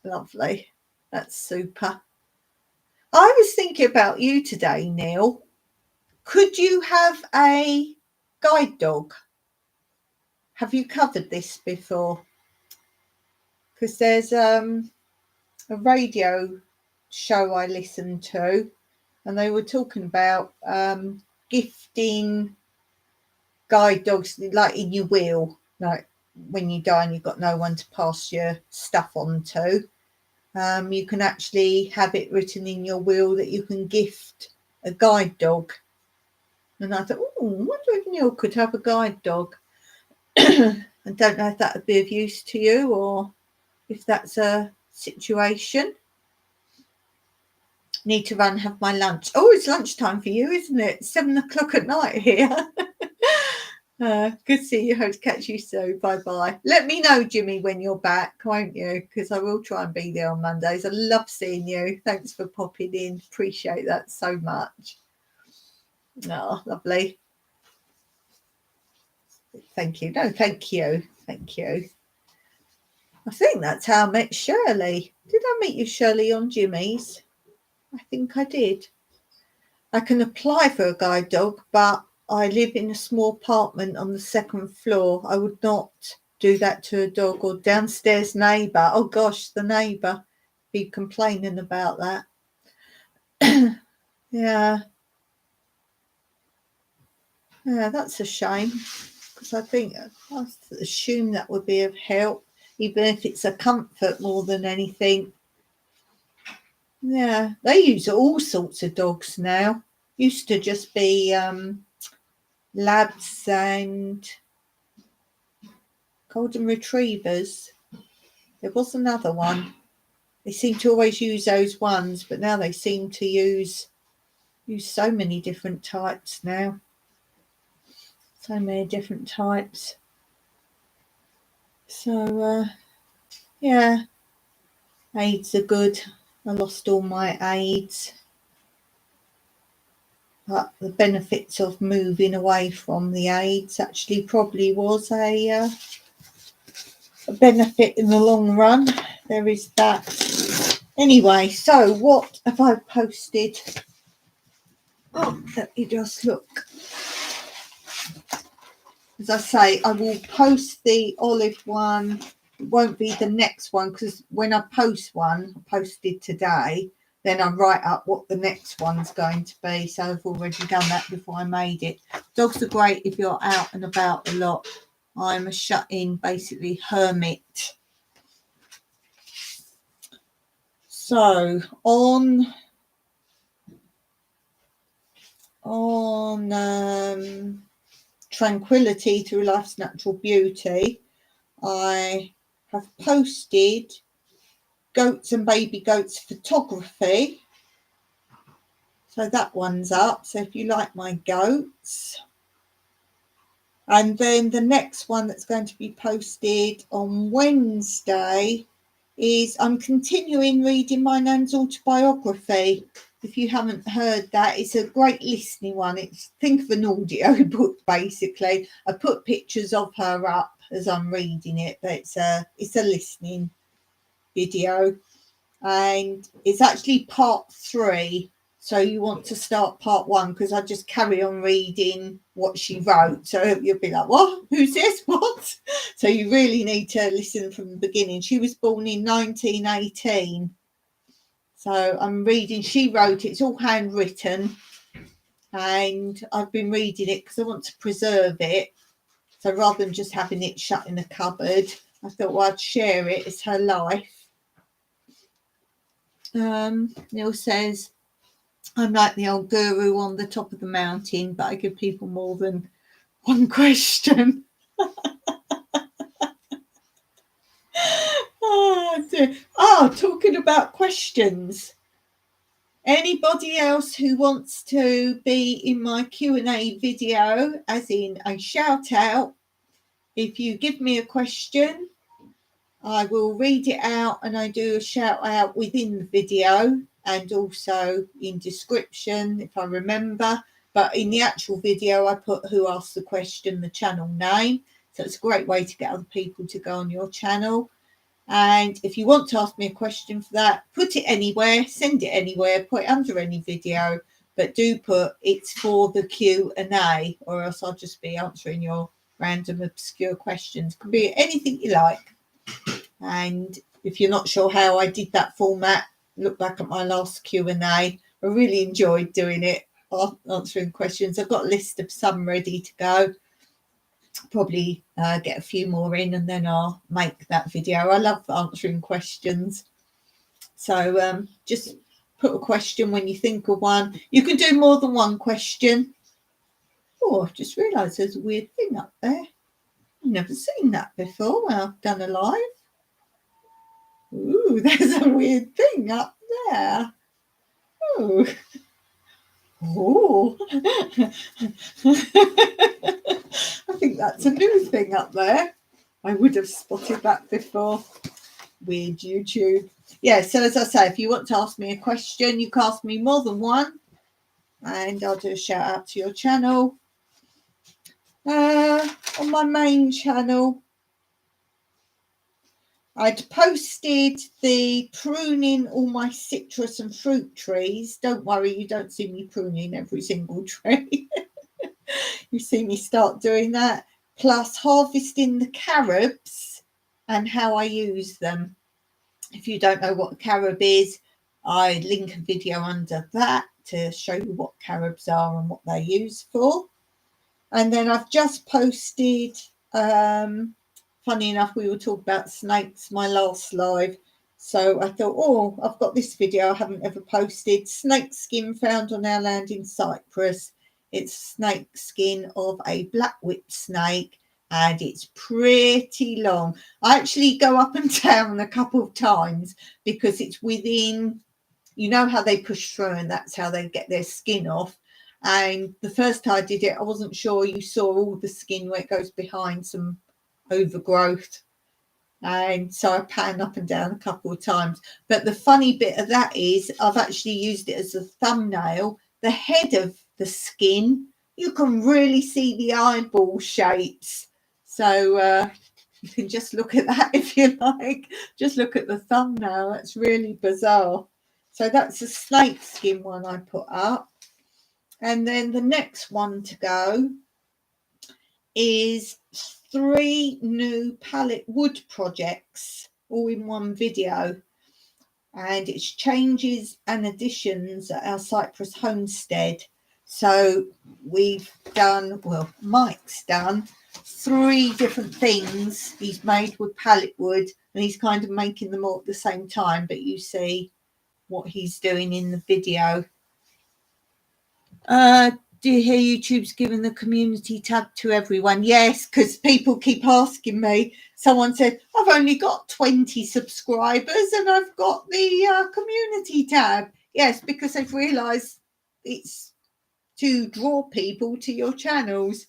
Lovely. That's super. I was thinking about you today, Neil. Could you have a guide dog? Have you covered this before? Because there's a radio show I listened to, and they were talking about gifting guide dogs, like in your will, like when you die and you've got no one to pass your stuff on to. You can actually have it written in your will that you can gift a guide dog. And I thought, oh, I wonder if Neil could have a guide dog. I don't know if that would be of use to you or if that's a situation. Need to run, have my lunch. Oh, it's lunchtime for you, isn't it? 7 o'clock at night here. Good to see you. Hope to catch you soon. Bye-bye. Let me know, Jimmy, when you're back, won't you? Because I will try and be there on Mondays. I love seeing you. Thanks for popping in. Appreciate that so much. Oh, lovely. Thank you. No, thank you. Thank you. I think that's how I met Shirley. Did I meet you, Shirley, on Jimmy's? I think I did. I can apply for a guide dog, but I live in a small apartment on the second floor. I would not do that to a dog. Or downstairs neighbour. Oh gosh, the neighbour be complaining about that. Yeah. Yeah, that's a shame, because I think I assume that would be of help, even if it's a comfort more than anything. Yeah, they use all sorts of dogs now. Used to just be labs and golden retrievers. There was another one. They seem to always use those ones, but now they seem to use so many different types now. So many different types. So yeah, aids are good. I lost all my aids. But the benefits of moving away from the aids actually probably was a benefit in the long run. There is that. Anyway, so what have I posted? Oh, let me just look. As I say, I will post the olive one. It won't be the next one, because when I post one, I posted today, then I write up what the next one's going to be. So I've already done that before I made it. Dogs are great if you're out and about a lot. I'm a shut-in, basically, hermit. So on Tranquility Through Life's Natural Beauty, I have posted goats and baby goats photography. So that one's up. So if you like my goats. And then the next one that's going to be posted on Wednesday is I'm continuing reading my nan's autobiography. If you haven't heard that, it's a great listening one. It's think of an audio book basically. I put pictures of her up as I'm reading it, but it's a listening video, and it's actually part 3. So you want to start part 1, because I just carry on reading what she wrote. So you'll be like, what? Who's this? What? So you really need to listen from the beginning. She was born in 1918. So I'm reading, she wrote it, it's all handwritten. And I've been reading it because I want to preserve it. So rather than just having it shut in a cupboard, I thought, well, I'd share it. It's her life. Neil says, I'm like the old guru on the top of the mountain, but I give people more than one question. Oh, dear. Oh, talking about questions. Anybody else who wants to be in my Q&A video, as in a shout out, if you give me a question, I will read it out and I do a shout out within the video and also in description if I remember. But in the actual video, I put who asked the question, the channel name. So it's a great way to get other people to go on your channel. And if you want to ask me a question for that, put it anywhere, send it anywhere, put it under any video, but do put it's for the Q&A, or else I'll just be answering your random obscure questions. Could be anything you like. And if you're not sure how I did that format, look back at my last Q&A. I really enjoyed doing it, answering questions. I've got a list of some ready to go. Probably get a few more in and then I'll make that video. I love answering questions. So just put a question when you think of one. You can do more than one question. Oh, I've just realised there's a weird thing up there. I've never seen that before when I've done a live. Ooh, there's a weird thing up there. Oh. Oh. I think that's a new thing up there. I would have spotted that before. Weird YouTube. Yeah, so as I say, if you want to ask me a question, you can ask me more than one. And I'll do a shout out to your channel. On my main channel, I'd posted the pruning all my citrus and fruit trees. Don't worry, you don't see me pruning every single tree. You see me start doing that, plus harvesting the carobs and how I use them. If you don't know what a carob is, I link a video under that to show you what carobs are and what they're used for. And then I've just posted, funny enough, we were talking about snakes, my last live. So I thought, oh, I've got this video I haven't ever posted. Snake skin found on our land in Cyprus. It's snake skin of a black whip snake, and it's pretty long. I actually go up and down a couple of times because it's within, you know how they push through and that's how they get their skin off. And the first time I did it, I wasn't sure you saw all the skin where it goes behind some overgrowth. And so I pan up and down a couple of times. But the funny bit of that is I've actually used it as a thumbnail. The head of the skin, you can really see the eyeball shapes. So you can just look at that if you like. Just look at the thumbnail. It's really bizarre. So that's a snake skin one I put up. And then the next one to go is 3 new pallet wood projects all in one video. And it's changes and additions at our Cyprus homestead. So we've done, well, Mike's done 3 different things he's made with pallet wood, and he's kind of making them all at the same time, but you see what he's doing in the video. Do you hear YouTube's giving the community tab to everyone? Yes, because people keep asking me. Someone said, I've only got 20 subscribers and I've got the community tab. Yes, because they've realised it's to draw people to your channels.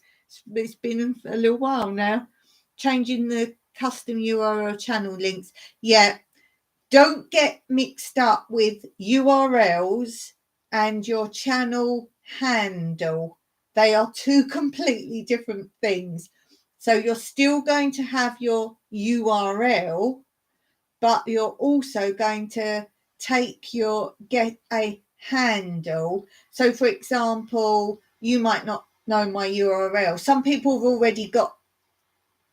It's been a little while now. Changing the custom URL channel links. Yeah, don't get mixed up with URLs and your channel handle. They are 2 completely different things. So you're still going to have your URL, but you're also going to get a handle. So for example, you might not know my URL. Some people have already got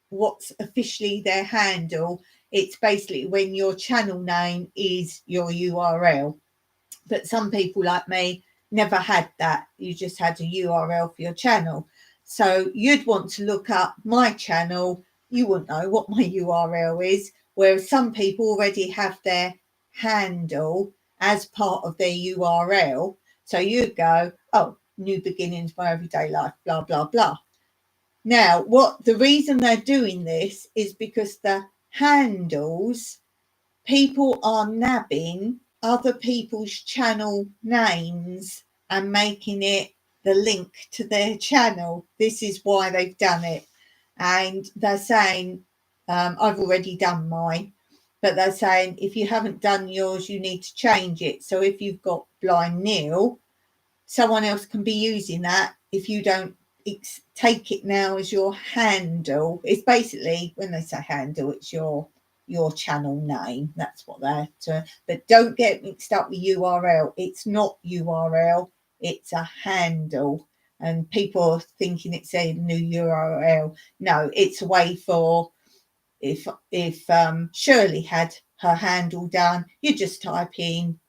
what's officially their handle. It's basically when your channel name is your URL. But some people like me never had that. You just had a URL for your channel. So you'd want to look up my channel. You wouldn't know what my URL is, whereas some people already have their handle as part of their URL. So you'd go, oh, New Beginnings, My Everyday Life, blah, blah, blah. Now, the reason they're doing this is because the handles, people are nabbing other people's channel names and making it the link to their channel. This is why they've done it. And they're saying, I've already done mine, but they're saying if you haven't done yours, you need to change it. So if you've got Blind Neil, someone else can be using that if you don't take it now as your handle. It's basically, when they say handle, it's your channel name. That's what they're doing. But don't get mixed up with URL. It's not URL, it's a handle. And people are thinking it's a new URL. No, it's a way for, if Shirley had her handle done, you just type in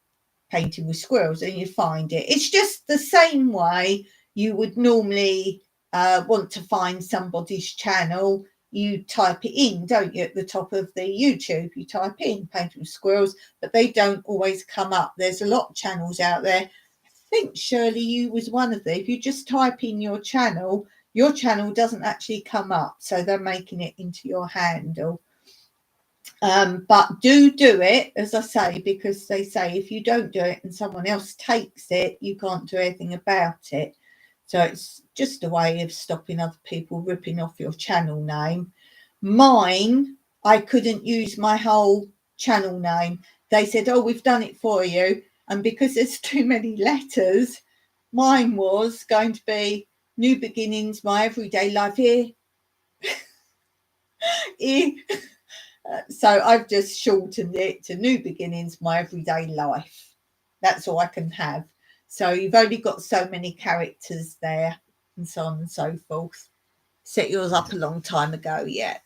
painting with squirrels and you find it. It's just the same way you would normally want to find somebody's channel. You type it in, don't you, at the top of the YouTube? You type in painting with squirrels, but they don't always come up. There's a lot of channels out there. I think, Shirley, you was one of them. If you just type in your channel doesn't actually come up. So they're making it into your handle. But do it, as I say, because they say if you don't do it and someone else takes it, you can't do anything about it. So it's just a way of stopping other people ripping off your channel name. Mine, I couldn't use my whole channel name. They said, oh, we've done it for you. And because there's too many letters, mine was going to be New Beginnings, My Everyday Life here. So I've just shortened it to New Beginnings, My Everyday Life. That's all I can have. So you've only got so many characters there. and so on and so forth. Set yours up a long time ago, yeah.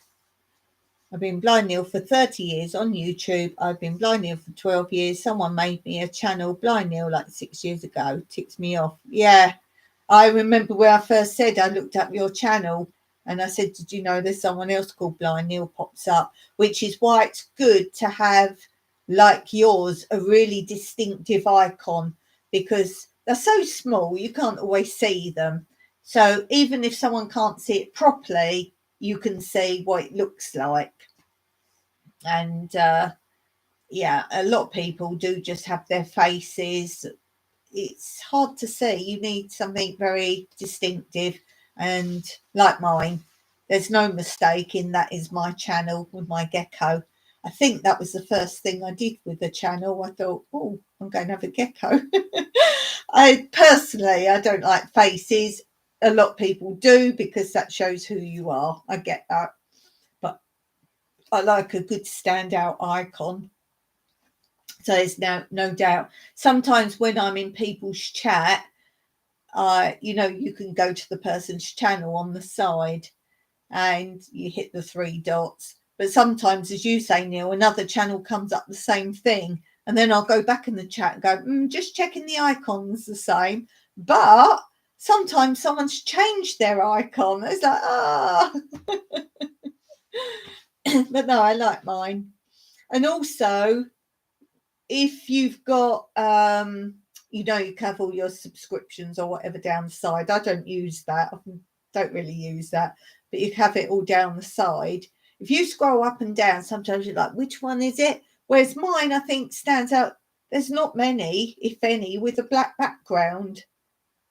I've been Blind Neil for 30 years on YouTube. I've been Blind Neil for 12 years. Someone made me a channel, Blind Neil, like 6 years ago. Ticks me off. Yeah, I remember where I first said I looked up your channel and I said, did you know there's someone else called Blind Neil pops up? Which is why it's good to have, like yours, a really distinctive icon, because they're so small, you can't always see them. So even if someone can't see it properly, you can see what it looks like. And yeah, a lot of people do just have their faces. It's hard to see. You need something very distinctive, and like mine, there's no mistake in that is my channel with my gecko. I think that was the first thing I did with the channel. I thought, oh, I'm going to have a gecko. I personally, I don't like faces. A lot of people do, because that shows who you are. I get that. But I like a good standout icon. So there's no doubt. Sometimes when I'm in people's chat, you know, you can go to the person's channel on the side and you hit the 3 dots. But sometimes, as you say, Neil, another channel comes up the same thing. And then I'll go back in the chat and go, just checking the icon's the same. But sometimes someone's changed their icon. It's like, But no, I like mine. And also, if you've got, you know, you have all your subscriptions or whatever down the side. I don't use that. I don't really use that. But you have it all down the side. If you scroll up and down, sometimes you're like, which one is it? Whereas mine, I think, stands out. There's not many, if any, with a black background.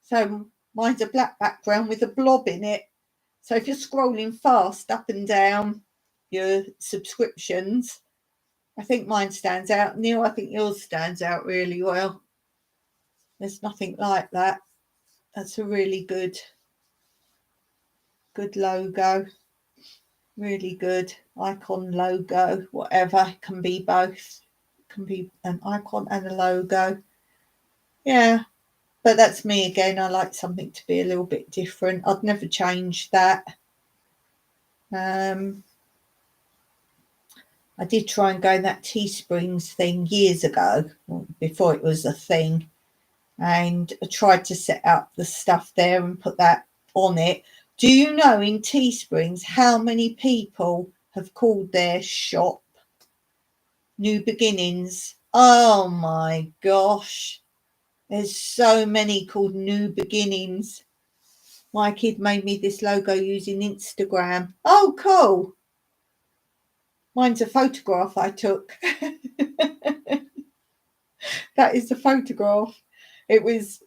So mine's a black background with a blob in it. So if you're scrolling fast up and down your subscriptions, I think mine stands out. Neil, I think yours stands out really well. There's nothing like that. That's a really good logo. Really good icon, logo, whatever. It can be both. It can be an icon and a logo. Yeah, but that's me again. I like something to be a little bit different. I'd never change that. I did try and go in that Teesprings thing years ago, before it was a thing. And I tried to set up the stuff there and put that on it. Do you know in Teesprings how many people have called their shop New Beginnings? Oh my gosh. There's so many called New Beginnings. My kid made me this logo using Instagram. Oh, cool. Mine's a photograph I took. That is the photograph. It was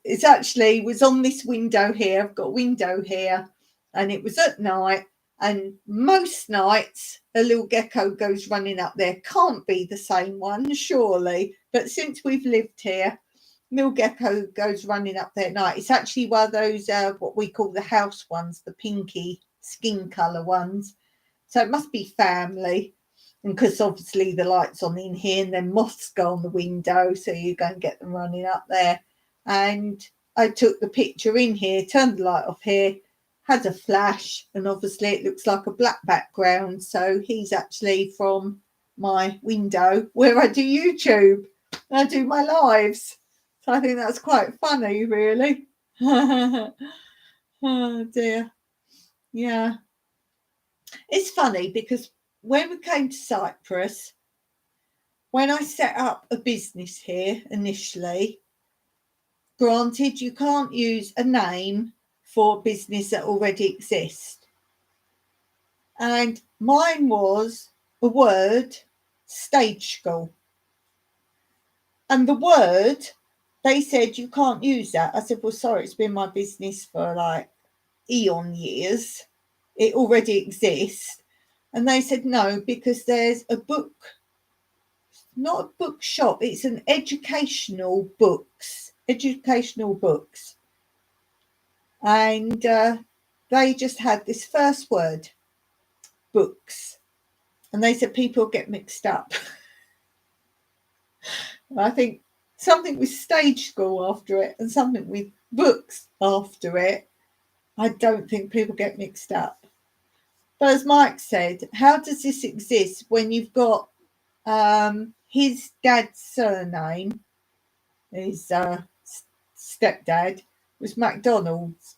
on this window here. I've got a window here, and it was at night. And most nights, a little gecko goes running up there. Can't be the same one, surely. But since we've lived here, little gecko goes running up there at night. It's actually one of those, what we call the house ones, the pinky skin colour ones. So it must be family. And because obviously the light's on in here, and then moths go on the window, so you go and get them running up there. And I took the picture in here, turned the light off here, had a flash, and obviously it looks like a black background. So he's actually from my window where I do YouTube. I do my lives. So I think that's quite funny, really. Oh dear. Yeah. It's funny because when we came to Cyprus, when I set up a business here initially, granted, you can't use a name for a business that already exists. And mine was the word stage school. And the word, they said, you can't use that. I said, well, sorry, it's been my business for like eon years. It already exists. And they said, no, because there's a book, not a bookshop, it's an educational books. And they just had this first word, books. And they said people get mixed up. I think something with stage school after it and something with books after it. I don't think people get mixed up. But as Mike said, how does this exist when you've got his dad's surname, his stepdad, was McDonald's.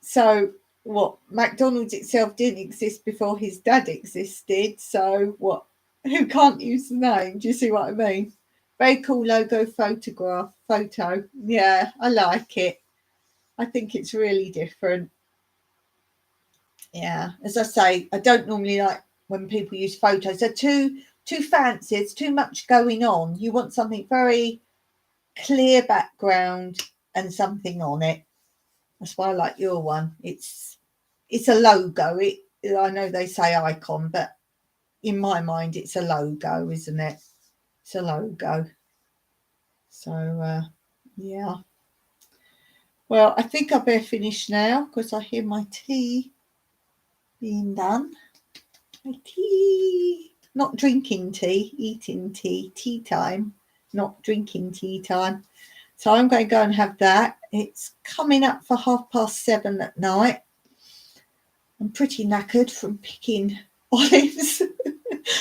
So what, McDonald's itself didn't exist before his dad existed. So what, who can't use the name? Do you see what I mean? Very cool logo photo. Yeah, I like it. I think it's really different. Yeah, as I say, I don't normally like when people use photos. They're too fancy. It's too much going on. You want something very clear background and something on it. That's why I like your one. It's a logo. I know they say icon, but in my mind, it's a logo, isn't it? It's a logo. So yeah. Well, I think I better finish now because I hear my tea being done. My tea. Not drinking tea, eating tea. Tea time, not drinking tea time. So I'm going to go and have that. It's coming up for 7:30 at night. I'm pretty knackered from picking olives.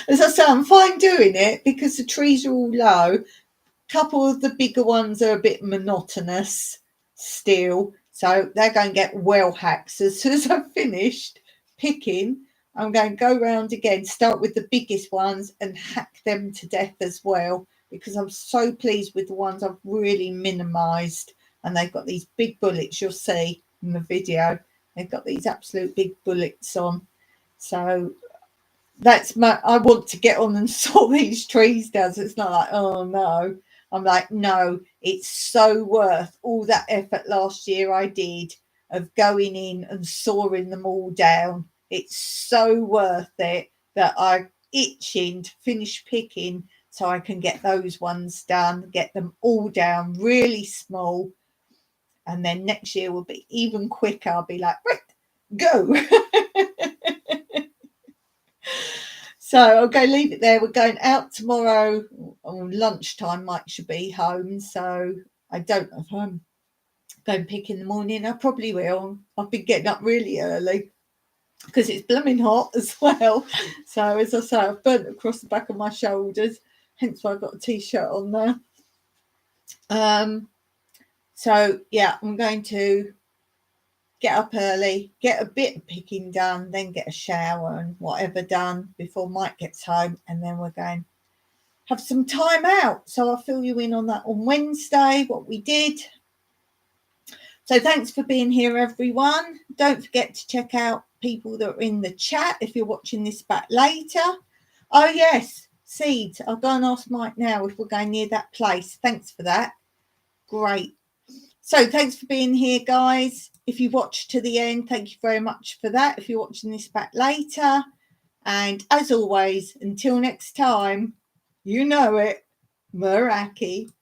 As I say, I'm fine doing it because the trees are all low. A couple of the bigger ones are a bit monotonous still. So they're going to get well hacked. So as soon as I've finished picking, I'm going to go round again, start with the biggest ones and hack them to death as well, because I'm so pleased with the ones I've really minimised. And they've got these big bullets, you'll see in the video. They've got these absolute big bullets on. So that's I want to get on and saw these trees down. So it's not like, oh no. I'm like, no, it's so worth all that effort last year I did of going in and sawing them all down. It's so worth it that I'm itching to finish picking so I can get those ones done, get them all down really small. And then next year will be even quicker. I'll be like, right, go. So I'll go leave it there. We're going out tomorrow on lunchtime. Mike should be home. So I don't know if I'm going to pick in the morning. I probably will. I've been getting up really early because it's blooming hot as well. So as I say, I've burnt across the back of my shoulders. Hence why I've got a t-shirt on there. So yeah, I'm going to get up early, get a bit of picking done, then get a shower and whatever done before Mike gets home, and then we're going to have some time out. So I'll fill you in on that on Wednesday, what we did. So thanks for being here, everyone. Don't forget to check out people that are in the chat if you're watching this back later. Oh yes, seeds. I'll go and ask Mike now if we're going near that place. Thanks for that. Great. So thanks for being here, guys. If you watched to the end, thank you very much for that. If you're watching this back later. And as always, until next time, you know it, Meraki.